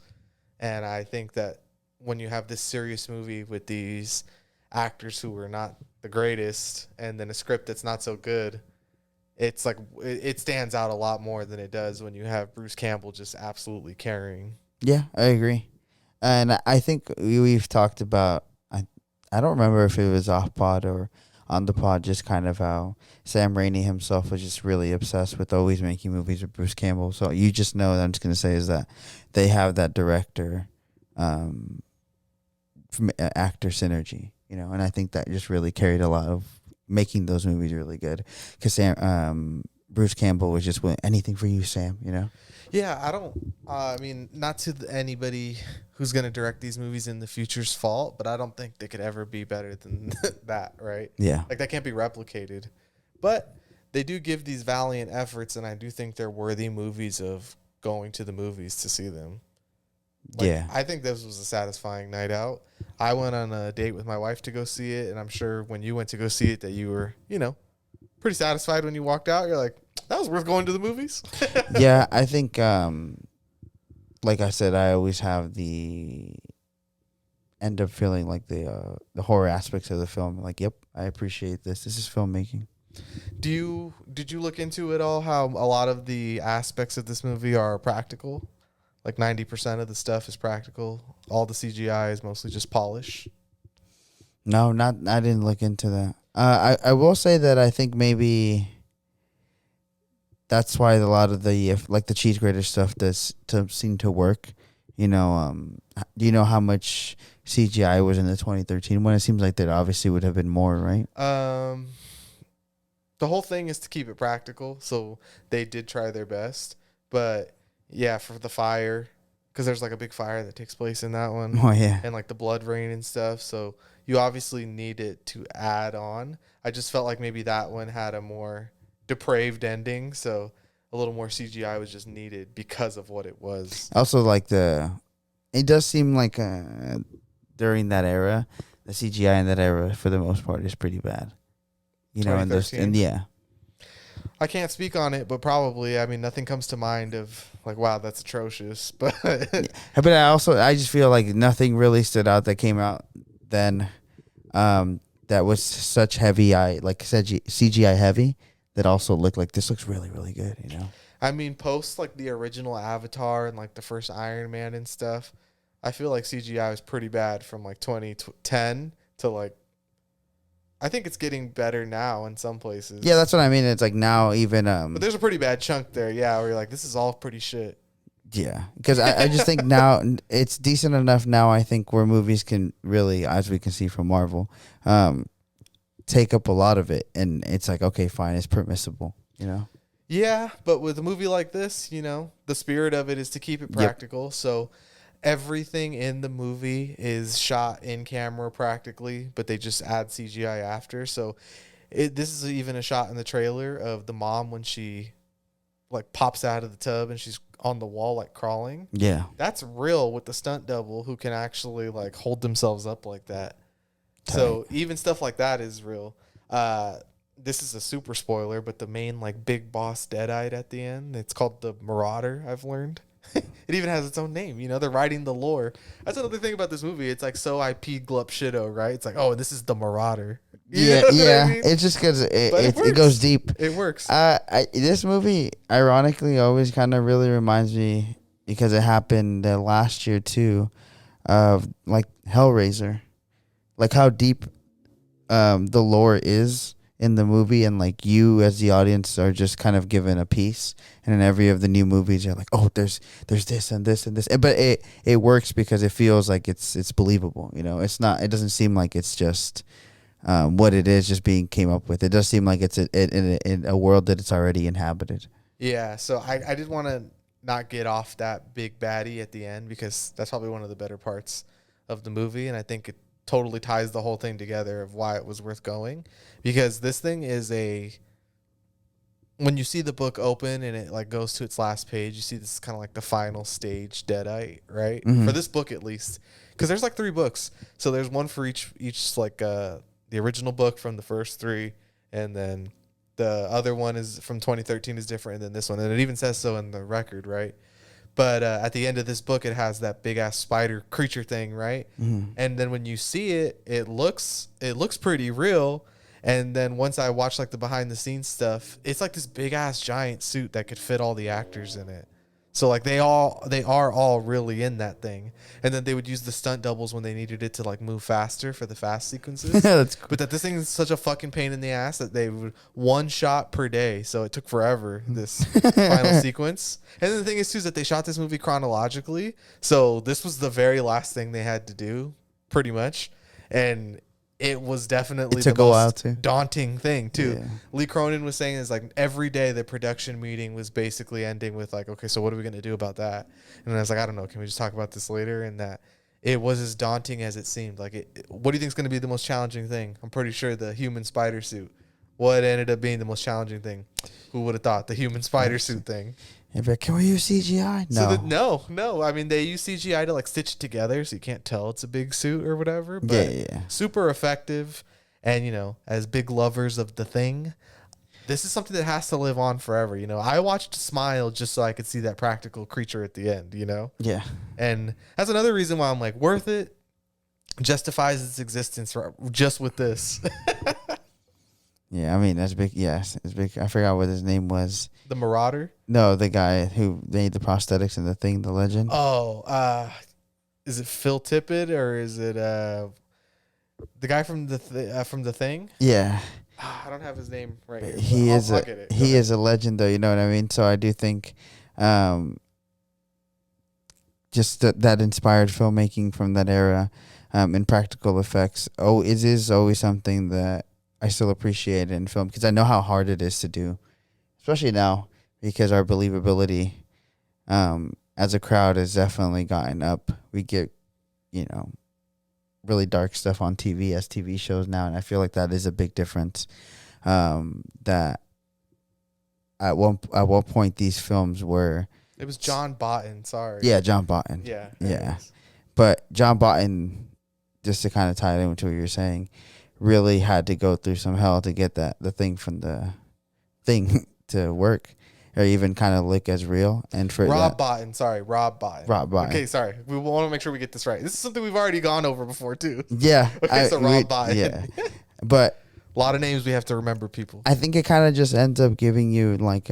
And I think that when you have this serious movie with these actors who are not the greatest, and then a script that's not so good, it's like it stands out a lot more than it does when you have Bruce Campbell just absolutely carrying. Yeah, I agree. And I think we've talked about, I don't remember if it was off pod or on the pod, just kind of how Sam Raimi himself was just really obsessed with always making movies with Bruce Campbell. So you just know that I'm just going to say is that they have that director from actor synergy, you know, and I think that just really carried a lot of making those movies really good, because Bruce Campbell was just willing, anything for you, Sam. You know. Yeah, I don't. I mean, not to anybody who's gonna direct these movies in the future's fault, but I don't think they could ever be better than that, right? Yeah. Like that can't be replicated. But they do give these valiant efforts, and I do think they're worthy movies of going to the movies to see them. Like, Yeah. I think this was a satisfying night out. I went on a date with my wife to go see it, and I'm sure when you went to go see it that you were, pretty satisfied when you walked out. You're like, that was worth going to the movies. Yeah, I think, like I said, I always end up feeling like the horror aspects of the film. Like, yep, I appreciate this. This is filmmaking. Did you look into it all? How a lot of the aspects of this movie are practical? Like 90% of the stuff is practical. All the CGI is mostly just polish. No, I didn't look into that. I will say that I think maybe that's why a lot of the cheese grater stuff does seem to work. Do you know how much CGI was in the 2013 one? It seems like there obviously would have been more, right? The whole thing is to keep it practical, so they did try their best. But yeah, for the fire, because there's like a big fire that takes place in that one. Oh yeah, and like the blood rain and stuff. So you obviously need it to add on. I just felt like maybe that one had a more depraved ending, so a little more CGI was just needed because of what it was. Also, it does seem like during that era, the CGI in that era for the most part is pretty bad. And yeah. I can't speak on it, but probably, I mean, nothing comes to mind of like, wow, that's atrocious. But but I just feel like nothing really stood out that came out then that was such heavy CGI heavy that also looked like this looks really, really good, I mean, post like the original Avatar and like the first Iron Man and stuff, I feel like CGI was pretty bad from like 2010 to like, I think it's getting better now in some places. Yeah, that's what I mean. It's like now even but there's a pretty bad chunk there, yeah, where you're like, this is all pretty shit. Yeah, because I just think now it's decent enough now, I think, where movies can really, as we can see from Marvel, take up a lot of it, and it's like, okay, fine, it's permissible, Yeah, but with a movie like this, the spirit of it is to keep it practical. Yep. So everything in the movie is shot in camera practically, but they just add CGI after. So this is even a shot in the trailer of the mom when she like pops out of the tub and she's on the wall like crawling. Yeah. That's real with the stunt double who can actually like hold themselves up like that. So even stuff like that is real. This is a super spoiler, but the main like big boss Deadite at the end, it's called the Marauder, I've learned. It even has its own name. They're writing the lore. That's another thing about this movie. It's like so IP glup shitto, right? It's like, oh, this is the Marauder. Yeah. I mean? It's just because it goes deep. It works. This movie, ironically, always kind of really reminds me, because it happened last year too, of like Hellraiser, like how deep the lore is in the movie, and like you as the audience are just kind of given a piece, and in every of the new movies you're like, oh, there's this and this and this, but it works because it feels like it's believable. It's not, it doesn't seem like it's just what it is just being came up with. It does seem like it's in a world that it's already inhabited. Yeah, so I did want to not get off that big baddie at the end, because that's probably one of the better parts of the movie, and I think it totally ties the whole thing together of why it was worth going. Because this thing is when you see the book open and it like goes to its last page, you see this is kind of like the final stage Deadite, right? Mm-hmm. For this book at least, because there's like 3 books, so there's one for each like the original book from the first 3, and then the other one is from 2013 is different than this one, and it even says so in the record, right? But at the end of this book, it has that big ass spider creature thing, right? Mm-hmm. And then when you see it, it looks pretty real. And then once I watch like the behind the scenes stuff, it's like this big ass giant suit that could fit all the actors in it. So like they are all really in that thing. And then they would use the stunt doubles when they needed it to like move faster for the fast sequences. That's cool. But that this thing is such a fucking pain in the ass that they would 1 shot per day. So it took forever, this final sequence. And then the thing is too, is that they shot this movie chronologically. So this was the very last thing they had to do pretty much. And it was definitely It the took a while, too. daunting thing too. Yeah. Lee Cronin was saying is like every day the production meeting was basically ending with like, okay, so what are we gonna do about that? And I was like, I don't know, can we just talk about this later? And that it was as daunting as it seemed. Like, what do you think is gonna be the most challenging thing? I'm pretty sure the human spider suit. What ended up being the most challenging thing? Who would have thought the human spider suit thing? But can we use CGI? No. So no. I mean, they use CGI to like stitch it together, so you can't tell it's a big suit or whatever. But Yeah. super effective. And, you know, as big lovers of the Thing, this is something that has to live on forever. You know, I watched Smile just so I could see that practical creature at the end, you know? Yeah. And that's another reason why I'm like, worth it. Justifies its existence just with this. Yeah, I mean, that's big. Yes, it's big. I forgot what his name was. The Marauder? No, the guy who made the prosthetics and the Thing, the legend. Oh, is it Phil Tippett or is it the guy from the Thing? Yeah. I don't have his name right here. He I'll is get it. he is a legend, though. You know what I mean? So I do think, just that inspired filmmaking from that era, and practical effects. Oh, it is always something that I still appreciate in film because I know how hard it is to do, especially now because our believability, as a crowd has definitely gotten up. We get, you know, really dark stuff on TV as TV shows now, and I feel like that is a big difference. That at one point these films were. It was John Botton. Sorry. Yeah, John Botton. Yeah. Yeah. But John Botton, just to kind of tie it into what you were saying, really had to go through some hell to get the thing from the Thing to work or even kind of look as real. And for Rob Botton. Sorry, Rob Botton. Rob Botton. Okay, sorry. We want to make sure we get this right. This is something we've already gone over before, too. Yeah. Okay, so Rob Botton. Yeah. But a lot of names we have to remember, people. I think it kind of just ends up giving you like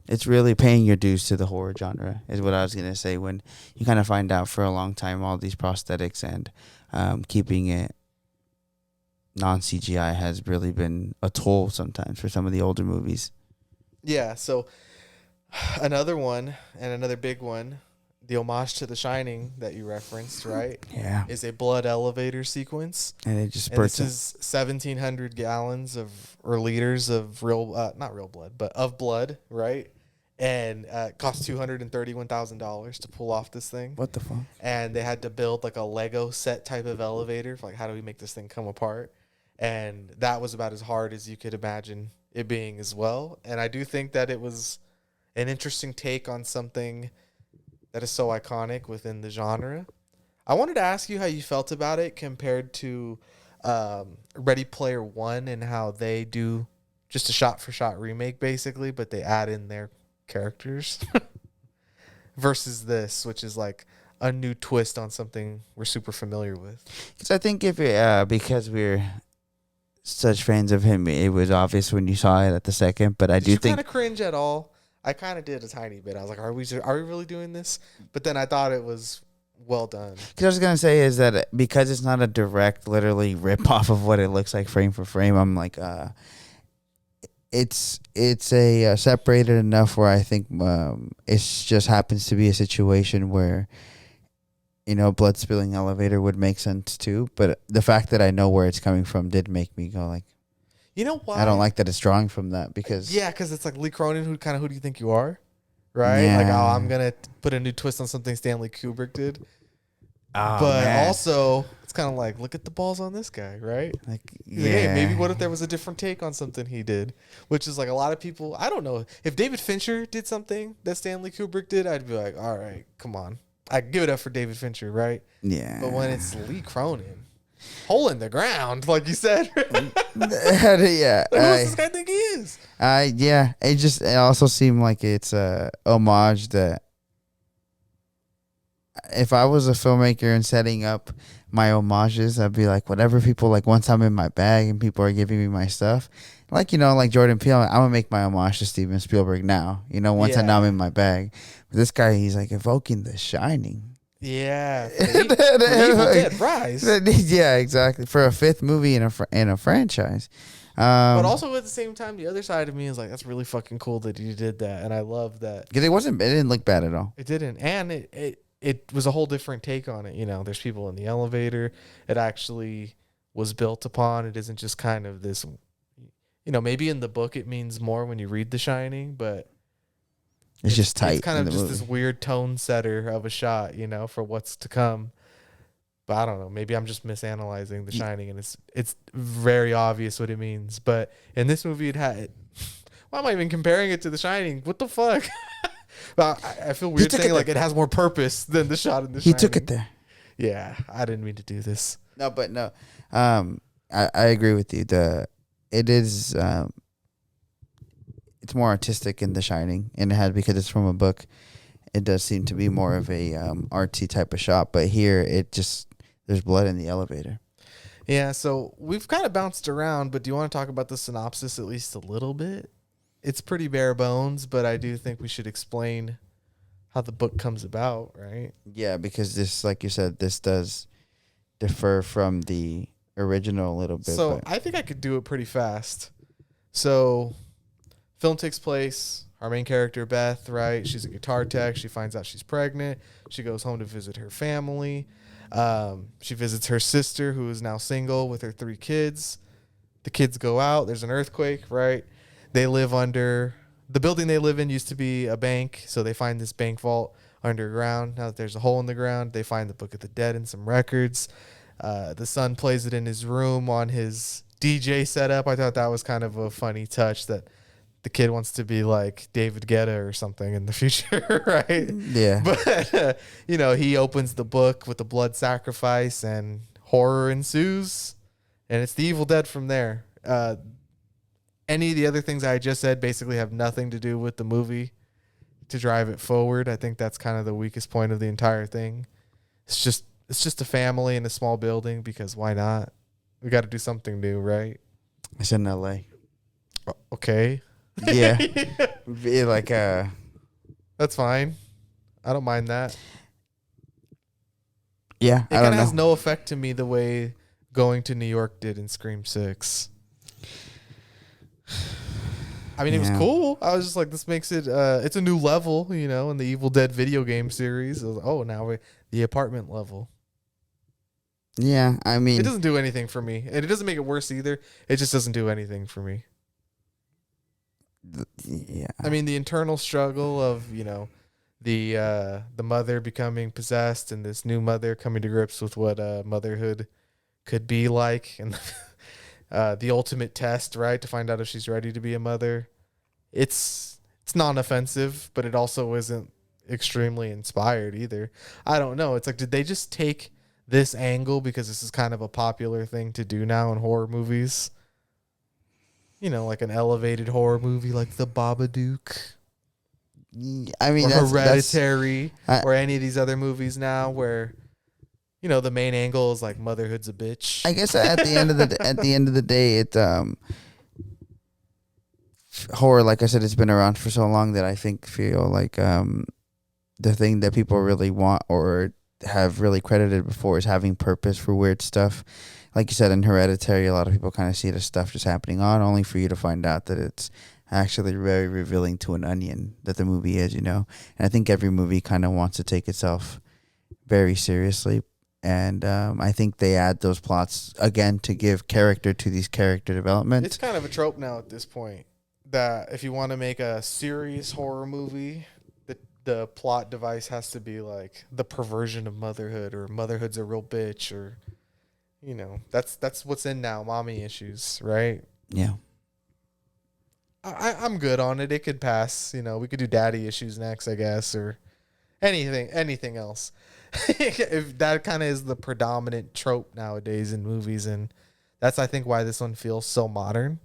it's really paying your dues to the horror genre is what I was going to say when you kind of find out for a long time all these prosthetics and keeping it non-CGI has really been a toll sometimes for some of the older movies. Yeah, so another one and another big one, the homage to The Shining that you referenced, right? Yeah. Is a blood elevator sequence. And it just And spurts this is 1,700 gallons or liters of not real blood, but of blood, right? And it cost $231,000 to pull off this thing. What the fuck? And they had to build like a Lego set type of elevator for like, how do we make this thing come apart? And that was about as hard as you could imagine it being as well. And I do think that it was an interesting take on something that is so iconic within the genre. I wanted to ask you how you felt about it compared to Ready Player One and how they do just a shot-for-shot remake, basically, but they add in their characters versus this, which is like a new twist on something we're super familiar with. Because I think if because we're such fans of him, it was obvious when you saw it at the second. But I Did do you think kind of cringe at all? I kind of did a tiny bit. I was like, are we really doing this? But then I thought it was well done. Because I was gonna say is that because it's not a direct, literally rip off of what it looks like frame for frame. I'm like, it's a separated enough where I think it just happens to be a situation where, you know, blood spilling elevator would make sense too. But the fact that I know where it's coming from did make me go like, You know why? I don't like that it's drawing from that because because it's like Lee Cronin, who do you think you are? Right? Like, Yeah. I'm going to put a new twist on something Stanley Kubrick did. Oh, But man. also, it's kind of like, look at the balls on this guy, right? like He's like, hey, maybe what if there was a different take on something he did? Which is like a lot of people, I don't know. If David Fincher did something that Stanley Kubrick did, I'd be like, all right, come on. I'd give it up for David Fincher, right? Yeah. But when it's Lee Cronin, hole in the ground, like you said. Yeah. Who does this guy think he is? Yeah. It also seemed like it's a homage that if I was a filmmaker and setting up my homages, I'd be like, whatever people like, once I'm in my bag and people are giving me my stuff, like, you know, like Jordan Peele, I'm gonna make my homage to Steven Spielberg now, you know, once I know I'm in my bag. But this guy, he's like evoking The Shining. Yeah. For Evil Dead Rise. Yeah, exactly. For a fifth movie in a franchise. But also at the same time, the other side of me is like, that's really fucking cool that you did that. And I love that. Because it didn't look bad at all. It didn't. And it was a whole different take on it. You know, there's people in the elevator. It actually was built upon. It isn't just kind of this, maybe in the book it means more when you read The Shining, but it's just tight. It's kind of just this weird tone setter of a shot, for what's to come. But I don't know. Maybe I'm just misanalyzing The Shining, and it's very obvious what it means. But in this movie, it had. Why am I even comparing it to The Shining? What the fuck? But I feel weird saying like it has more purpose than the shot in The Shining. He took it there. Yeah, I didn't mean to do this. No. I agree with you. It is. It's more artistic in The Shining, and it had because it's from a book. It does seem to be more of a artsy type of shot, but here it just there's blood in the elevator. Yeah, so we've kind of bounced around, but do you want to talk about the synopsis at least a little bit? It's pretty bare bones, but I do think we should explain how the book comes about, right? Yeah, because this, like you said, this does differ from the original a little bit. So I think I could do it pretty fast. So film takes place. Our main character, Beth, right? She's a guitar tech. She finds out she's pregnant. She goes home to visit her family. She visits her sister, who is now single, with her 3 kids. The kids go out. There's an earthquake, right? They live under... The building they live in used to be a bank, so they find this bank vault underground. Now that there's a hole in the ground, they find the Book of the Dead and some records. The son plays it in his room on his DJ setup. I thought that was kind of a funny touch that the kid wants to be like David Guetta or something in the future, right? Yeah. But, he opens the book with the blood sacrifice and horror ensues, and it's the Evil Dead from there. Any of the other things I just said basically have nothing to do with the movie to drive it forward. I think that's kind of the weakest point of the entire thing. It's just a family in a small building because why not? We got to do something new, right? It's in LA. Okay. Yeah. Be like That's fine. I don't mind that. Yeah. It kind of has no effect to me the way going to New York did in Scream 6. I mean, it was cool. I was just like, this makes it, it's a new level, in the Evil Dead video game series. Now we're the apartment level. Yeah, I mean. It doesn't do anything for me. And it doesn't make it worse either. It just doesn't do anything for me. Yeah. I mean, the internal struggle of, the mother becoming possessed and this new mother coming to grips with what motherhood could be like. And the ultimate test, right, to find out if she's ready to be a mother. It's non-offensive, but it also isn't extremely inspired either. I don't know. It's like, did they just take this angle because this is kind of a popular thing to do now in horror movies? Like an elevated horror movie like The Babadook. I mean, or Hereditary, or any of these other movies now where... the main angle is like motherhood's a bitch. I guess at the end of the day, it horror, like I said, it's been around for so long that I feel like the thing that people really want or have really credited before is having purpose for weird stuff. Like you said, in Hereditary, a lot of people kind of see the stuff just happening on, only for you to find out that it's actually very revealing to an onion that the movie is, And I think every movie kind of wants to take itself very seriously. And I think they add those plots, again, to give character to these character development. It's kind of a trope now at this point that if you want to make a serious horror movie, the plot device has to be like the perversion of motherhood, or motherhood's a real bitch, or, that's what's in now, mommy issues, right? Yeah. I'm good on it. It could pass. We could do daddy issues next, I guess, or anything else. If that kind of is the predominant trope nowadays in movies, and that's I think why this one feels so modern.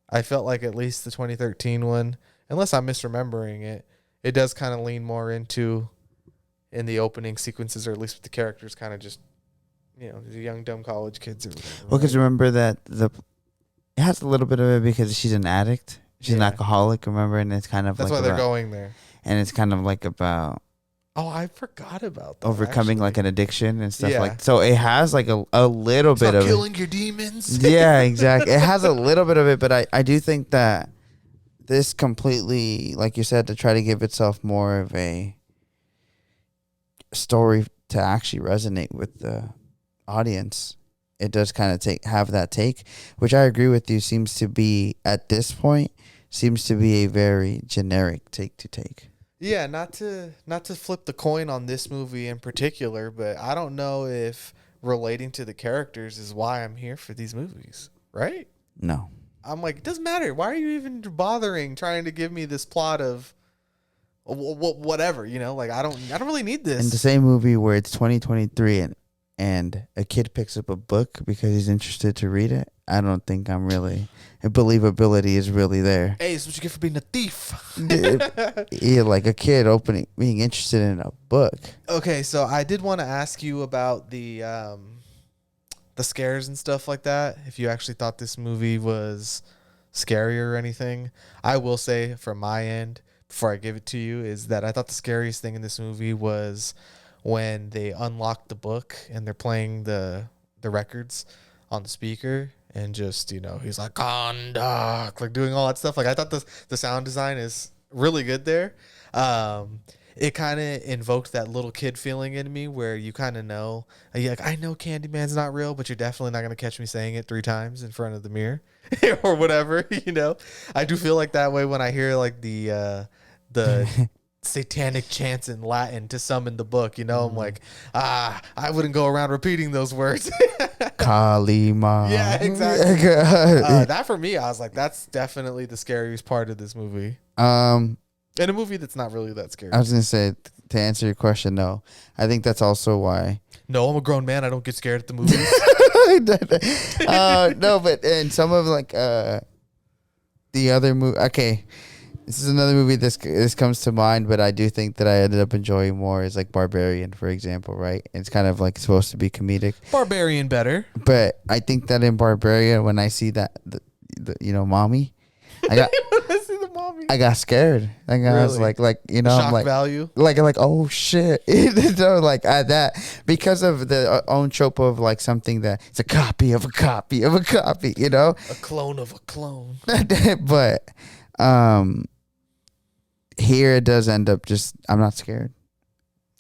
I felt like at least the 2013 one, unless I'm misremembering it, it does kind of lean more into in the opening sequences, or at least with the characters kind of just the young dumb college kids or whatever. Well, because remember that it has a little bit of it because she's an addict, she's an alcoholic, remember, and it's kind of that's why they're going there, and it's kind of like about. Oh, I forgot about that. Overcoming like an addiction and stuff like so it has like a little bit of killing your demons. Yeah, exactly. It has a little bit of it, but I do think that this completely, like you said, to try to give itself more of a story to actually resonate with the audience, it does kind of have that take, which I agree with you. Seems to be at this point a very generic take to take. Yeah, not to flip the coin on this movie in particular, but I don't know if relating to the characters is why I'm here for these movies, right? No. I'm like, it doesn't matter. Why are you even bothering trying to give me this plot of whatever, like I don't really need this. In the same movie where it's 2023 and a kid picks up a book because he's interested to read it, I don't think believability is really there. Hey, it's what you get for being a thief. Yeah, like a kid being interested in a book. Okay, so I did want to ask you about the scares and stuff like that. If you actually thought this movie was scary or anything, I will say from my end, before I give it to you, is that I thought the scariest thing in this movie was when they unlock the book and they're playing the records on the speaker and just, he's like, conduct, like doing all that stuff. Like I thought the sound design is really good there. It kind of invoked that little kid feeling in me where you kind of know, like, I know Candyman's not real, but you're definitely not going to catch me saying it 3 times in front of the mirror or whatever, I do feel like that way when I hear like the satanic chants in Latin to summon the book, I'm like, I wouldn't go around repeating those words. Kalima. Yeah, exactly. That for me, I was like, that's definitely the scariest part of this movie. In a movie that's not really that scary. I was going to say, to answer your question, no. I think that's also why. No, I'm a grown man. I don't get scared at the movies. No, but in some of like the other movie. Okay, this is another movie this comes to mind, but I do think that I ended up enjoying more is like Barbarian, for example, right? It's kind of like supposed to be comedic. Barbarian better. But I think that in Barbarian, when I see that, mommy, I got scared. Like I was like shock I'm like value. Like oh shit, like at that because of the own trope of like something that it's a copy of a copy of a copy, a clone of a clone. But here it does end up just I'm not scared.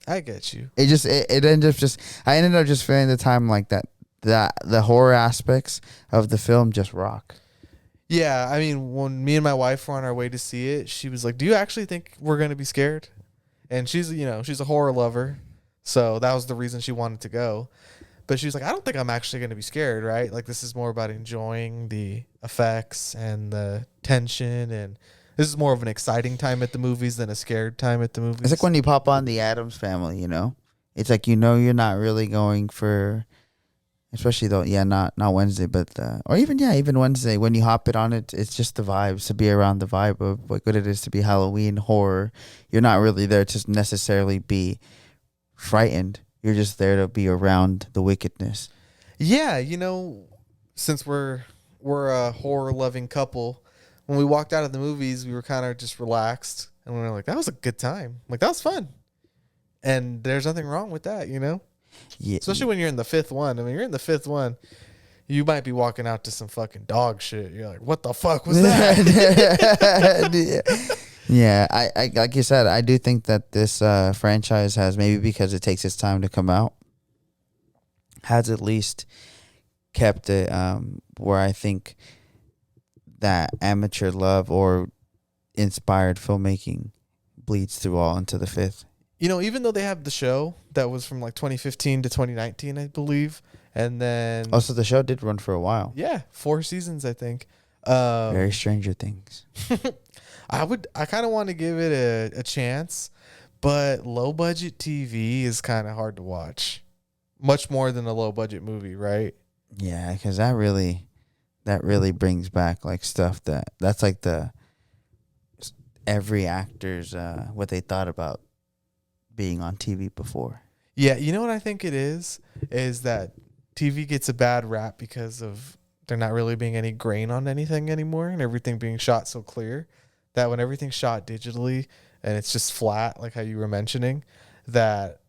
I get you. It ended up just I ended up just feeling the time like that the horror aspects of the film just rock. Yeah, I mean, when me and my wife were on our way to see it, she was like, "Do you actually think we're going to be scared?" And she's a horror lover, so that was the reason she wanted to go. But she was like, "I don't think I'm actually going to be scared, right? Like this is more about enjoying the effects and the tension, and this is more of an exciting time at the movies than a scared time at the movies." It's like when you pop on the Addams Family, It's like you're not really going for. Especially though, not Wednesday, but even Wednesday when you hop it on it's just the vibes to be around the vibe of what good it is to be Halloween horror. You're not really there to necessarily be frightened. You're just there to be around the wickedness. Yeah, since we're a horror loving couple, when we walked out of the movies, we were kind of just relaxed and we were like, that was a good time. Like that was fun, and there's nothing wrong with that, Yeah. Especially when you're in the 5th one. I mean, you're in the 5th one, you might be walking out to some fucking dog shit. You're like, what the fuck was that? Yeah, I like you said, I do think that this franchise has, maybe because it takes its time to come out, has at least kept it where I think that amateur love or inspired filmmaking bleeds through all into the 5th. Even though they have the show that was from like 2015 to 2019, I believe. And then also the show did run for a while. Yeah, 4 seasons, I think. Very Stranger Things. I kind of want to give it a chance, but low budget TV is kind of hard to watch. Much more than a low budget movie, right? Yeah, because that really brings back like stuff that's like every actor's what they thought about being on TV before. Yeah, you know what I think it is that TV gets a bad rap because of there not really being any grain on anything anymore and everything being shot so clear that when everything's shot digitally and it's just flat, like how you were mentioning, that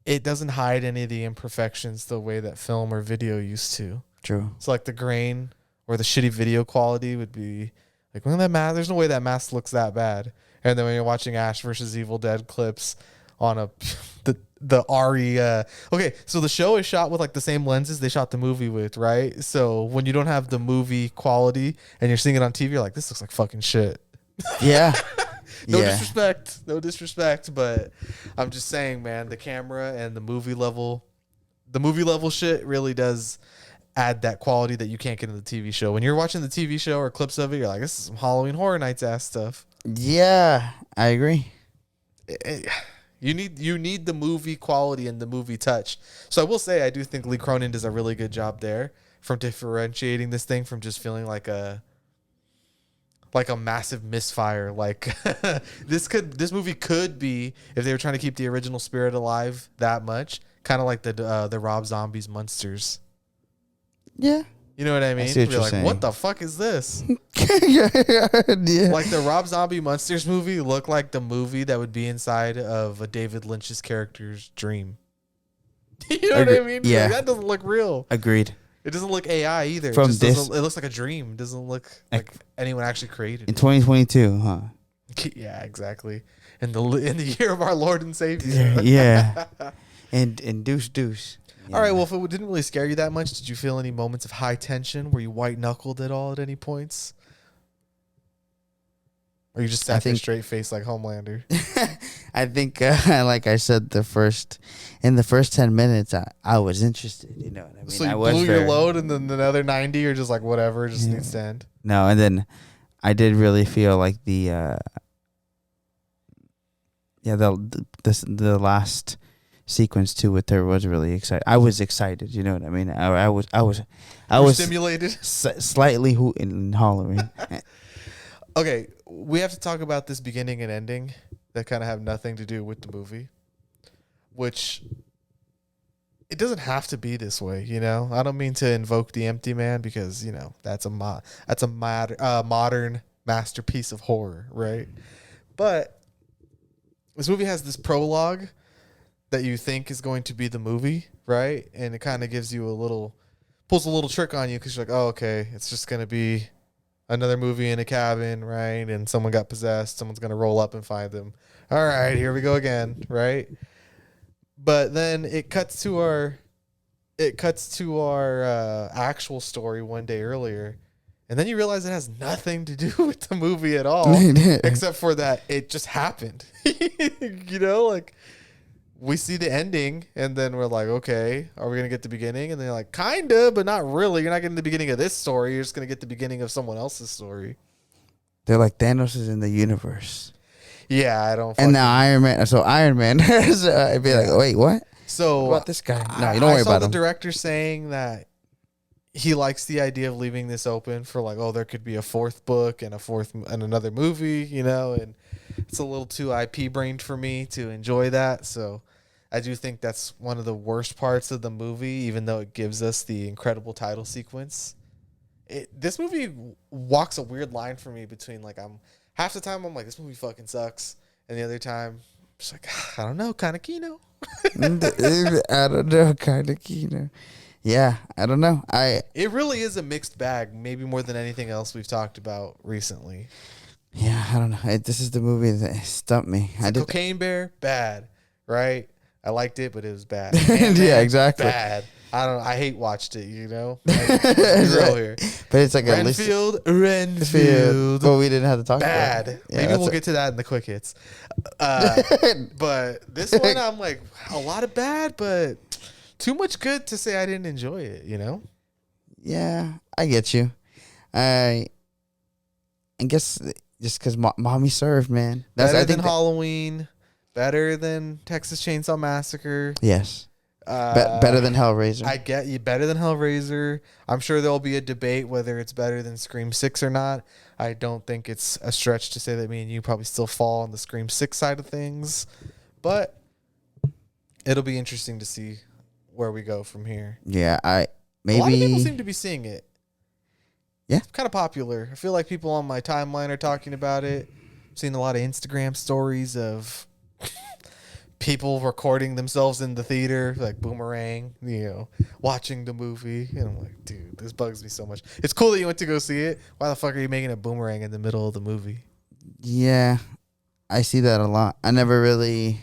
it doesn't hide any of the imperfections the way that film or video used to. True. So like the grain or the shitty video quality would be like, well, there's no way that mask looks that bad. And then when you're watching Ash versus Evil Dead clips on a the RE. Okay, so the show is shot with like the same lenses they shot the movie with, right? So when you don't have the movie quality and you're seeing it on TV, you're like, this looks like fucking shit. Yeah. No disrespect, but I'm just saying, man, the camera and the movie level shit really does add that quality that you can't get in the TV show. When you're watching the TV show or clips of it, you're like, this is some Halloween Horror Nights ass stuff. Yeah, I agree. You need the movie quality and the movie touch. So I will say, I do think Lee Cronin does a really good job there from differentiating this thing from just feeling like a massive misfire. Like this movie could be, if they were trying to keep the original spirit alive that much, kind of like the Rob Zombie's Monsters. Yeah. You know what I mean? see what You're you're like, saying. what the fuck is this? Yeah. Like the Rob Zombie Monsters movie looked like the movie that would be inside of a David Lynch's character's dream. You know what I mean? Yeah. Like, that doesn't look real. Agreed. It doesn't look AI either. From it this- looks like a dream. It doesn't look like anyone actually created In it. 2022, huh? Yeah, exactly. In the year of our Lord and Savior. Yeah. And deuce. Yeah. All right. Well, if it didn't really scare you that much, did you feel any moments of high tension? Were you white knuckled at all at any points? Or you just sat there straight faced like Homelander? I think, like I said, in the first 10 minutes, I was interested. You know what I mean? So you I was blew your load, and then another 90, you're just like, whatever, just needs to end. No, and then I did really feel like the last sequence too with her was really exciting. I was excited. You know what I mean? I was Stimulated. Slightly hooting and hollering. Okay, we have to talk about this beginning and ending that kind of have nothing to do with the movie, which it doesn't have to be this way, you know? I don't mean to invoke the Empty Man because, you know, that's a modern masterpiece of horror, right? But this movie has this prologue that you think is going to be the movie, right? And it kind of gives you pulls a little trick on you because you're like, oh, okay, it's just going to be another movie in a cabin, right? And someone got possessed. Someone's going to roll up and find them. All right, here we go again, right? But then it cuts to our actual story one day earlier. And then you realize it has nothing to do with the movie at all, except for that it just happened. You know, like we see the ending and then we're like, okay, are we going to get the beginning? And they're like, kind of, but not really. You're not getting the beginning of this story. You're just going to get the beginning of someone else's story. They're like, Thanos is in the universe. Yeah, I don't. And now Iron Man. So Iron Man. So I'd be like, wait, what? So What about this guy? No, you don't worry I saw about the him. director saying that he likes the idea of leaving this open for like, oh, there could be a fourth book and another movie, you know, and it's a little too IP brained for me to enjoy that. So I do think that's one of the worst parts of the movie, even though it gives us the incredible title sequence. This movie walks a weird line for me between like half the time I'm like, this movie fucking sucks, and the other time I'm just like, I don't know, kind of Kino. I don't know, kind of Kino. Yeah, I don't know. It really is a mixed bag, maybe more than anything else we've talked about recently. Yeah, I don't know. This is the movie that stumped me. Cocaine Bear, bad, right? I liked it, but it was bad. Yeah, exactly. Bad. I hate watched it, you know? Like, let's be real here. But it's like Renfield. But we didn't have to talk Bad. about it. Yeah, Maybe we'll get to that in the quick hits. But this one, I'm like, a lot of bad, but too much good to say I didn't enjoy it, you know? Yeah, I get you. I guess just because mommy served, man. Better than Halloween. Better than Texas Chainsaw Massacre. Yes. Better than Hellraiser. I get you. Better than Hellraiser. I'm sure there'll be a debate whether it's better than Scream 6 or not. I don't think it's a stretch to say that me and you probably still fall on the Scream 6 side of things. But it'll be interesting to see where we go from here. Yeah, a lot of people seem to be seeing it. Yeah. It's kind of popular. I feel like people on my timeline are talking about it. I've seen a lot of Instagram stories of people recording themselves in the theater, like Boomerang, you know, watching the movie. And I'm like, dude, this bugs me so much. It's cool that you went to go see it. Why the fuck are you making a Boomerang in the middle of the movie? Yeah, I see that a lot. I never really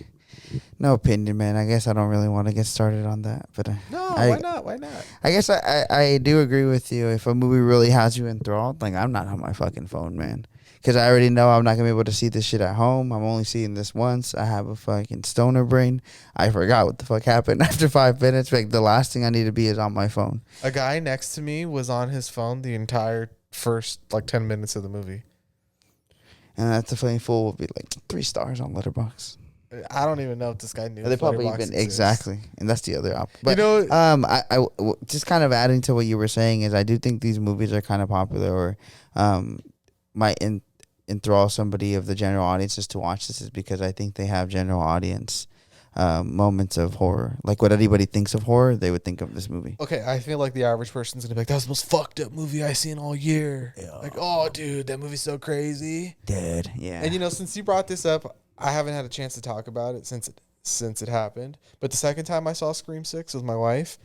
No opinion, man. I guess I don't really want to get started on that, but No, why not? Why not? I guess I do agree with you. If a movie really has you enthralled, like I'm not on my fucking phone, man, because I already know I'm not gonna be able to see this shit at home. I'm only seeing this once. I have a fucking stoner brain. I forgot what the fuck happened after 5 minutes. Like the last thing I need to be is on my phone. A guy next to me was on his phone the entire first 10 minutes of the movie. And that's a funny fool will be like 3 stars on Letterboxd. I don't even know if this guy knew. They probably even exactly, and that's the other option. But just kind of adding to what you were saying is I do think these movies are kind of popular, or might enthrall somebody of the general audiences to watch this, is because I think they have general audience moments of horror. Like what anybody thinks of horror, they would think of this movie. Okay, I feel like the average person's gonna be like, "That was the most fucked up movie I've seen all year." Yeah. Like, oh, dude, that movie's so crazy. Dude, yeah. And since you brought this up, I haven't had a chance to talk about it since it happened. But the second time I saw Scream 6 with my wife,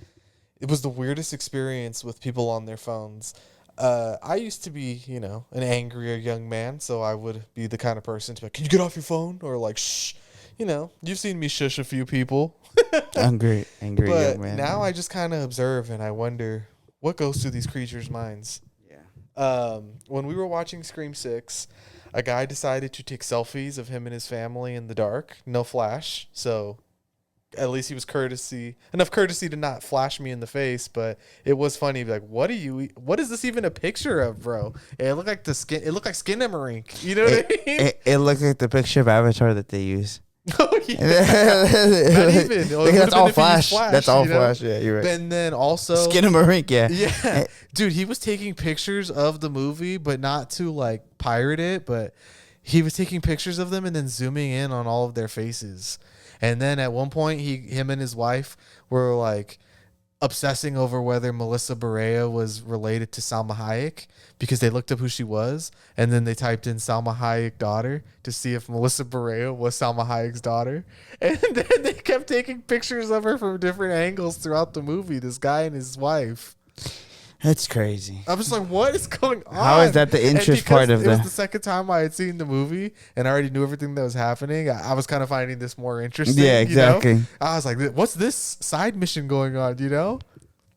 it was the weirdest experience with people on their phones. I used to be, an angrier young man, so I would be the kind of person to be like, "Can you get off your phone?" Or like, "Shh." You've seen me shush a few people. angry but young man. Now I just kind of observe and I wonder what goes through these creatures' minds. Yeah. When we were watching Scream 6, a guy decided to take selfies of him and his family in the dark. No flash. So at least he was enough courtesy to not flash me in the face, but it was funny. Like, what is this even a picture of, bro? It looked like it looked like Skinamarink. You know what I mean? It looked like the picture of Avatar that they use. Oh yeah. Not even. That's all flash. That's all flash. Yeah, you're right. And then also Skinamarink, yeah. Yeah. Dude, he was taking pictures of the movie, but not to like pirate it, but he was taking pictures of them and then zooming in on all of their faces. And then at one point him and his wife were like obsessing over whether Melissa Barea was related to Salma Hayek because they looked up who she was, and then they typed in Salma Hayek daughter to see if Melissa Barea was Salma Hayek's daughter. And then they kept taking pictures of her from different angles throughout the movie, this guy and his wife. That's crazy. I was like, what is going on? How is that the interest part of it the... It was the second time I had seen the movie and I already knew everything that was happening. I was kind of finding this more interesting. Yeah, exactly. I was like, what's this side mission going on,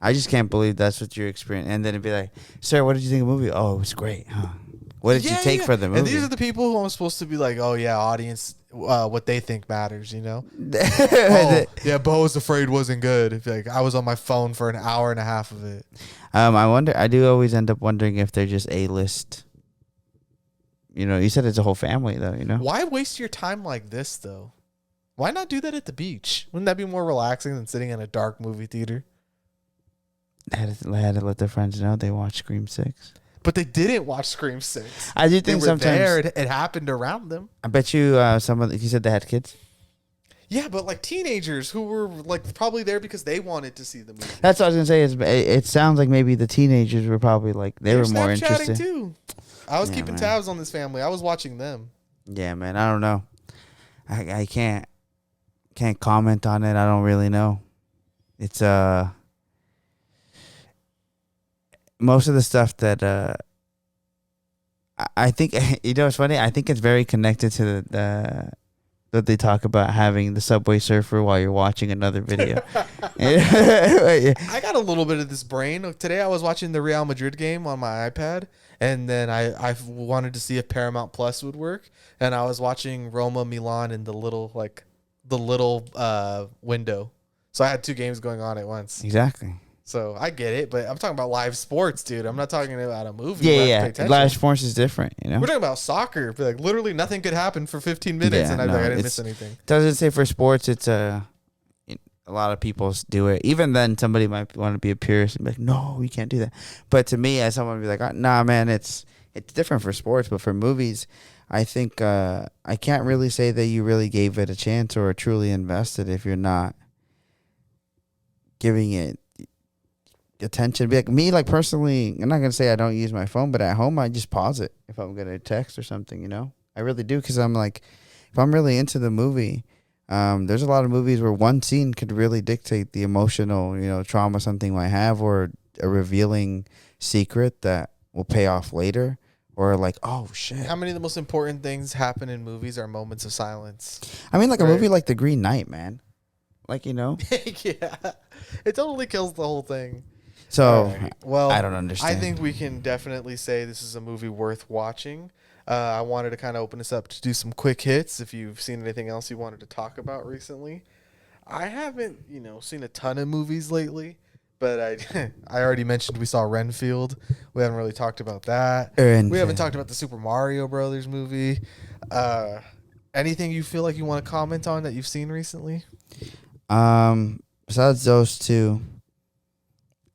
I just can't believe that's what you're experiencing. And then it'd be like, "Sir, what did you think of the movie?" "Oh, it was great, huh? What did you take for the movie?" And these are the people who I'm supposed to be like, "Oh yeah, audience, what they think matters," Oh, yeah, Bo was afraid wasn't good. Like I was on my phone for an hour and a half of it. I do always end up wondering if they're just A-list. You said it's a whole family though, Why waste your time like this though? Why not do that at the beach? Wouldn't that be more relaxing than sitting in a dark movie theater? I had to let their friends know they watched Scream 6. But they didn't watch Scream 6. I do think sometimes there, it happened around them. I bet you you said they had kids. Yeah, but like teenagers who were like probably there because they wanted to see the movie. That's what I was gonna say. It sounds like maybe the teenagers were probably like they were more interested too. I was keeping tabs on this family. I was watching them. Yeah, man. I don't know. I can't comment on it. I don't really know. It's most of the stuff that I think it's funny. I think it's very connected to that they talk about having the Subway Surfer while you're watching another video. I got a little bit of this brain. Today I was watching the Real Madrid game on my iPad, and then I wanted to see if Paramount Plus would work, and I was watching Roma Milan in the little window. So I had 2 games going on at once. Exactly. So I get it, but I'm talking about live sports, dude. I'm not talking about a movie. Yeah. Live sports is different, We're talking about soccer. But like literally nothing could happen for 15 minutes, and I didn't miss anything. Doesn't say for sports. It's a lot of people do it. Even then, somebody might want to be a purist and be like, "No, we can't do that." But to me, as someone, be like, "Nah, man, it's different for sports, but for movies." I think I can't really say that you really gave it a chance or truly invested if you're not giving it attention. Be like me, like personally, I'm not gonna say I don't use my phone, but at home I just pause it if I'm gonna text or something. I really do, because I'm like, if I'm really into the movie, there's a lot of movies where one scene could really dictate the emotional, trauma something might have, or a revealing secret that will pay off later, or like, oh shit. How many of the most important things happen in movies are moments of silence? I mean, like a Right. movie like The Green Knight, man. Like, you know. Yeah, it totally kills the whole thing. So All right. Well, I don't understand. I think we can definitely say this is a movie worth watching. I wanted to kind of open this up to do some quick hits. If you've seen anything else you wanted to talk about recently, I haven't, seen a ton of movies lately. But I already mentioned we saw Renfield. We haven't really talked about that. Renfield. We haven't talked about the Super Mario Brothers movie. Anything you feel like you want to comment on that you've seen recently? Besides those two,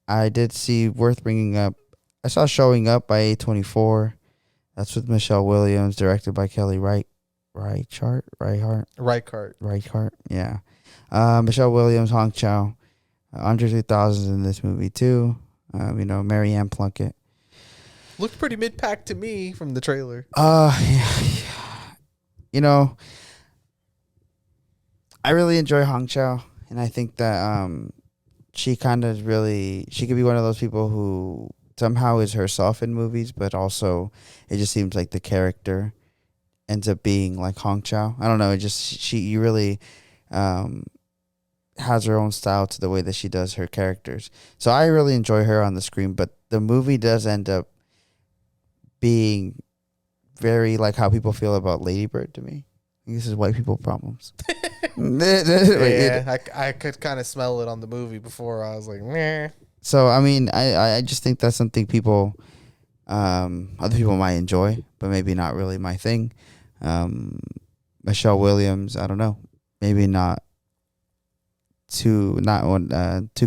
I did see worth bringing up. I saw Showing Up by A24. That's with Michelle Williams, directed by Kelly Reichardt. Yeah. Michelle Williams, Hong Chow. Andre 3000's in this movie too. Marianne Plunkett. Looked pretty mid-pack to me from the trailer. Yeah. I really enjoy Hong Chow, and I think that she could be one of those people who somehow is herself in movies, but also it just seems like the character ends up being like Hong Chow. I don't know. She really has her own style to the way that she does her characters. So I really enjoy her on the screen, but the movie does end up being very like how people feel about Lady Bird to me. This is white people problems. Yeah, I could kind of smell it on the movie before. I was like, meh. So, I mean, I just think that's something other people might enjoy, but maybe not really my thing. Michelle Williams, I don't know. Maybe not too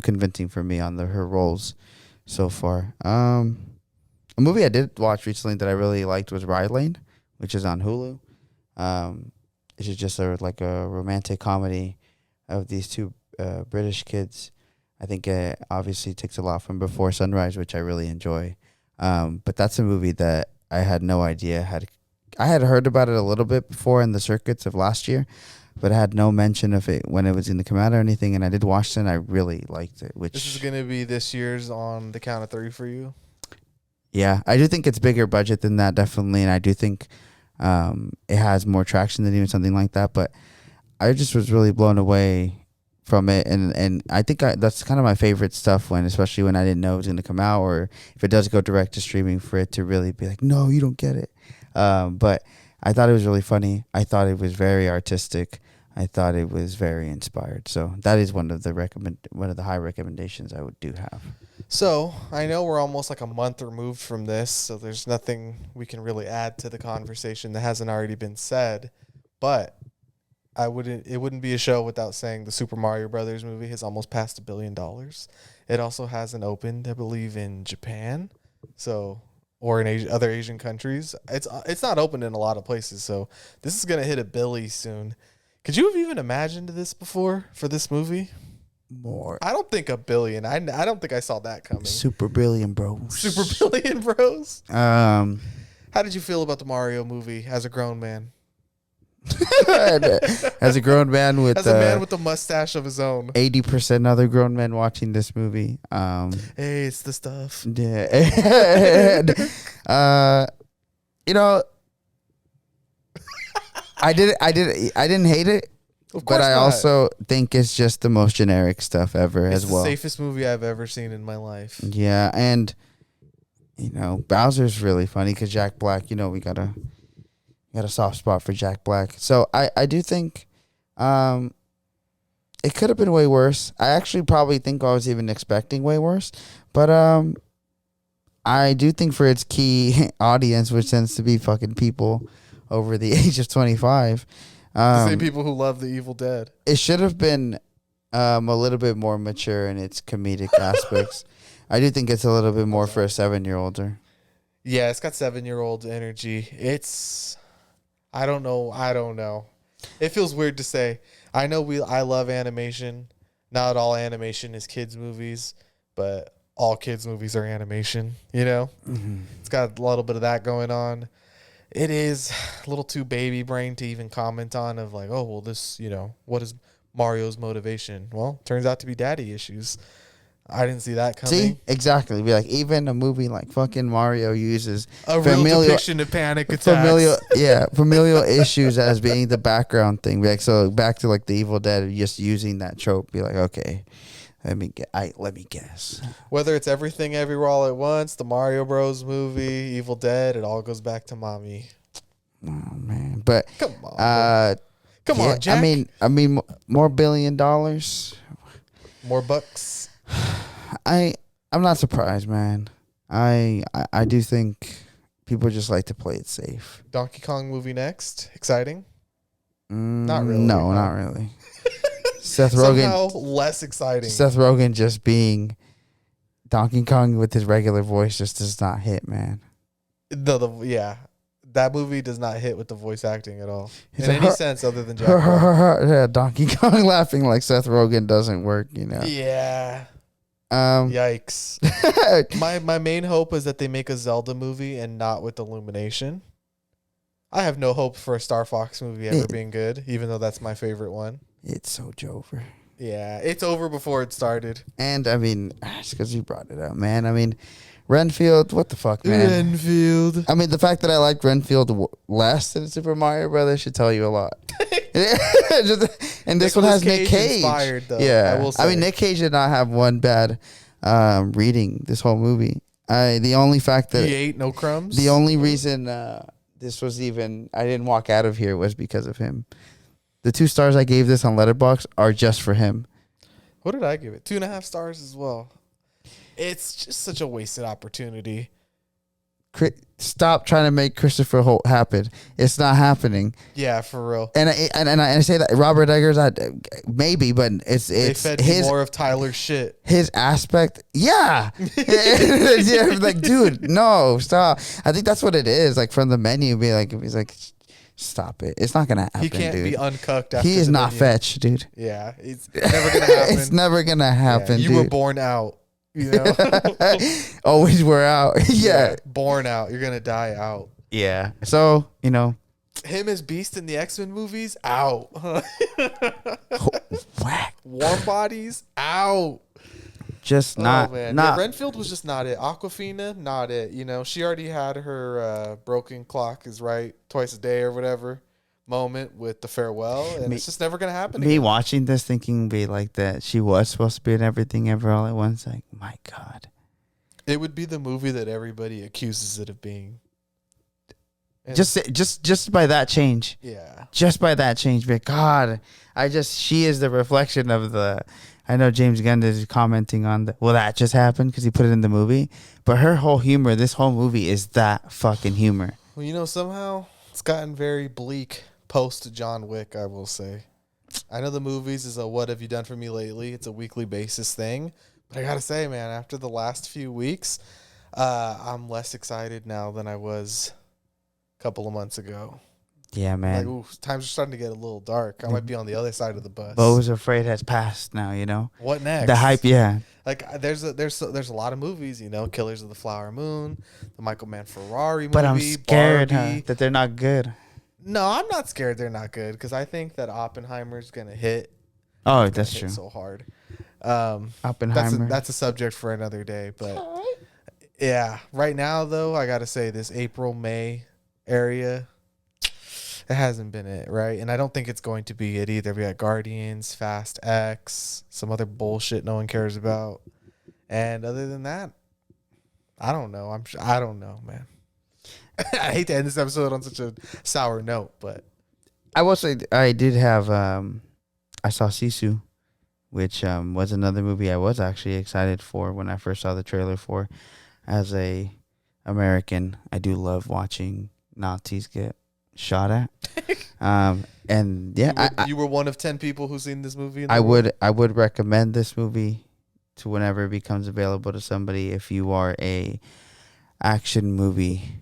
convincing for me on her roles so far. A movie I did watch recently that I really liked was Ride Lane, which is on Hulu. It's just a romantic comedy of these two British kids. I think it obviously takes a lot from Before Sunrise, which I really enjoy. But that's a movie that I had no idea I had heard about it a little bit before in the circuits of last year, but I had no mention of it when it was going to come out or anything. And I did watch it, and I really liked it. This is going to be this year's On the Count of Three for you. Yeah, I do think it's bigger budget than that, definitely, and I do think it has more traction than even something like that. But I just was really blown away from it, and I think that's kind of my favorite stuff, especially when I didn't know it was going to come out, or if it does go direct to streaming, for it to really be like, no, you don't get it. But I thought it was really funny. I thought it was very artistic. I thought it was very inspired. So that is one of the high recommendations I do have. So I know we're almost like a month removed from this, so there's nothing we can really add to the conversation that hasn't already been said. But it wouldn't be a show without saying the Super Mario Brothers movie has almost passed $1 billion. It also hasn't opened, I believe, in Japan, or in other Asian countries. It's not opened in a lot of places, so this is gonna hit $1 billion soon. Could you have even imagined this before for this movie? More. I don't think $1 billion. I don't think I saw that coming. Super billion, bro. Super billion, bros. How did you feel about the Mario movie as a grown man? As a grown man with a man with a mustache of his own. 80% other grown men watching this movie. Hey, it's the stuff. Yeah. I didn't hate it. Of course but I not. also think it's just the most generic stuff ever It's as well. the safest movie I've ever seen in my life. Yeah, and Bowser's really funny because Jack Black. We got a soft spot for Jack Black. So I do think it could have been way worse. I actually probably think I was even expecting way worse. But I do think for its key audience, which tends to be fucking people over the age of 25. The same people who love The Evil Dead. It should have been a little bit more mature in its comedic aspects. I do think it's a little bit more for a 7-year-older. Yeah, it's got 7-year-old energy. I don't know. It feels weird to say. I love animation. Not all animation is kids movies, but all kids movies are animation, Mm-hmm. It's got a little bit of that going on. It is a little too baby brain to even comment on of like, oh, well, this, what is Mario's motivation? Well, turns out to be daddy issues. I didn't see that coming. See, exactly. Be like, even a movie like fucking Mario uses A real depiction of panic attacks. Familial issues as being the background thing. Be like, so back to like the Evil Dead, just using that trope. Be like, okay, let me guess. Whether it's Everything Everywhere All at Once, the Mario Bros. Movie, Evil Dead, it all goes back to mommy. Oh man, but come on, come on, Jack. I mean, more $1 billion, more bucks. I'm not surprised, man. I do think people just like to play it safe. Donkey Kong movie next, exciting. Not really. No, not really. Seth Rogen Somehow less exciting. Seth Rogen just being Donkey Kong with his regular voice just does not hit, man. That movie does not hit with the voice acting at all He's in like, any sense other than Jack Black. Yeah, Donkey Kong laughing like Seth Rogen doesn't work, you know. Yeah. Yikes. My main hope is that they make a Zelda movie and not with Illumination. I have no hope for a Star Fox movie ever being good, even though that's my favorite one. It's so over. Yeah, it's over before it started. And I mean, it's because you brought it up, man. I mean, Renfield, what the fuck, man? Renfield. I mean, the fact that I liked Renfield less than Super Mario Brothers should tell you a lot. And this one has Nick Cage. Inspired, though, yeah, I mean, Nick Cage did not have one bad reading this whole movie. The only fact that he ate no crumbs. The only reason this was even I didn't walk out of here was because of him. The 2 stars I gave this on Letterboxd are just for him. What did I give it? 2.5 stars as well. It's just such a wasted opportunity. Stop trying to make Christopher Holt happen. It's not happening. Yeah, for real. And I say that Robert Eggers, maybe, but it's they fed his more of Tyler's shit. His aspect, yeah. Yeah, like, dude, no, stop. I think that's what it is. Like from the menu, be like, he's like, stop it. It's not gonna happen. He can't dude. be uncooked. After he is not menu. Fetch, dude. Yeah, it's never gonna happen. It's never gonna happen. Yeah, you were born out. You know, always wear out. Yeah, born out. You're gonna die out. Yeah. So him as Beast in the X-Men movies, out. Whack. Warm Bodies, out. Just not. Man. Not. Yeah, Renfield was just not it. Awkwafina, not it. You know, she already had her broken clock is right twice a day or whatever moment with the farewell, and it's just never gonna happen. Me watching this thinking be like that she was supposed to be in Everything Ever All at Once. Like, my God, it would be the movie that everybody accuses it of being. And just by that change. Yeah. Just by that change, but God, she is the reflection of the. I know James Gunn is commenting on that. Well, that just happened because he put it in the movie. But her whole humor, this whole movie is that fucking humor. Well, you know, somehow it's gotten very bleak post John Wick, I will say. I know the movies is a what have you done for me lately? It's a weekly basis thing. But I got to say, man, after the last few weeks, I'm less excited now than I was a couple of months ago. Yeah, man. Like, ooh, times are starting to get a little dark. I might be on the other side of the bus. Beau was Afraid has passed now, you know? What next? The hype, yeah. Like, there's a lot of movies, you know, Killers of the Flower Moon, the Michael Mann Ferrari movie, but I'm scared Barbie. that they're not good. No, I'm not scared they're not good because I think that Oppenheimer's going to hit. Oh, that's true. So hard. Oppenheimer. That's a subject for another day. But yeah, right now, though, I got to say this April, May area, it hasn't been it, right? And I don't think it's going to be it either. We got Guardians, Fast X, some other bullshit no one cares about. And other than that, I don't know. I don't know, man. I hate to end this episode on such a sour note, but I will say I did have I saw Sisu, which was another movie I was actually excited for when I first saw the trailer for. As a American, I do love watching Nazis get shot at. And yeah, you were one of 10 people who've seen this movie. I would recommend this movie to whenever it becomes available to somebody. If you are a action movie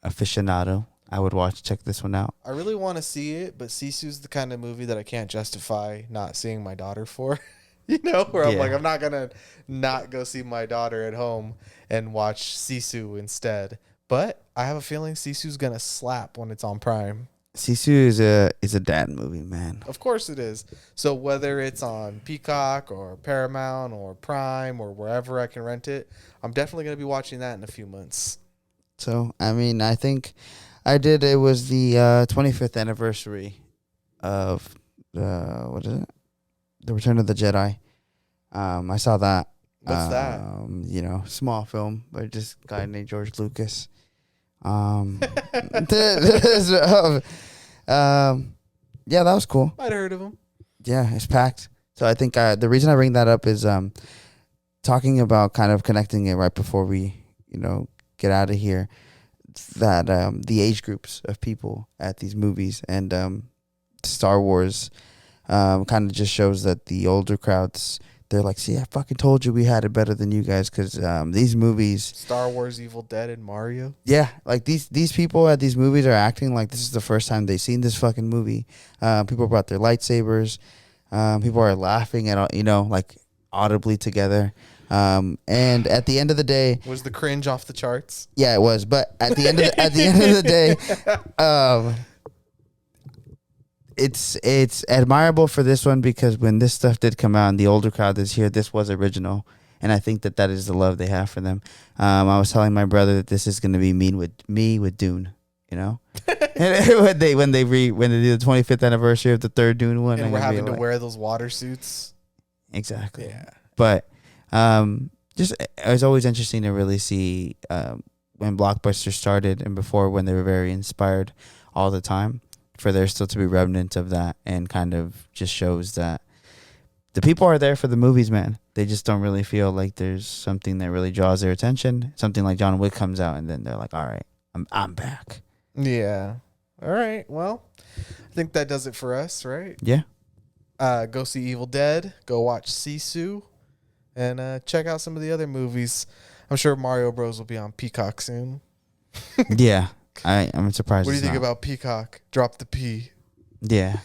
aficionado, I would check this one out. I really want to see it, but Sisu's the kind of movie that I can't justify not seeing my daughter for. You know, where I'm like, I'm not gonna not go see my daughter at home and watch Sisu instead. But I have a feeling Sisu's gonna slap when it's on Prime. Sisu is a dad movie, man. Of course it is. So whether it's on Peacock or Paramount or Prime or wherever I can rent it, I'm definitely going to be watching that in a few months. So, I mean, I think I did. It was the 25th anniversary of what is it? The Return of the Jedi. I saw that. What's that? You know, small film by just a guy named George Lucas. Yeah, that was cool. I'd heard of him. Yeah, it's packed. So I think the reason I bring that up is talking about kind of connecting it right before we, get out of here. That the age groups of people at these movies and Star Wars kind of just shows that the older crowds, they're like, see, I fucking told you we had it better than you guys, because these movies, Star Wars, Evil Dead, and Mario. yeah, like these people at these movies are acting like this is the first time they've seen this fucking movie. People brought their lightsabers. People are laughing at like audibly together. And at the end of the day, Was the cringe off the charts? yeah, it was. But at the end of the day, it's admirable for this one, because when this stuff did come out and the older crowd is here, this was original, and I think that is the love they have for them. I was telling my brother that this is going to be me with Dune, and when they do the 25th anniversary of the third Dune one, And we're having to wear those water suits. Exactly. Yeah. But just it was always interesting to really see when Blockbuster started and before, when they were very inspired all the time, for there still to be remnants of that, and kind of just shows that the people are there for the movies, man. They just don't really feel like there's something that really draws their attention. Something like John Wick comes out, and then they're like, all right, I'm back. Yeah. All right. Well, I think that does it for us, right? Yeah. Go see Evil Dead. Go watch Sisu. And check out some of the other movies. I'm sure Mario Bros. Will be on Peacock soon. Yeah. I'm surprised. What do you it's think not. about Peacock? Drop the P. Yeah.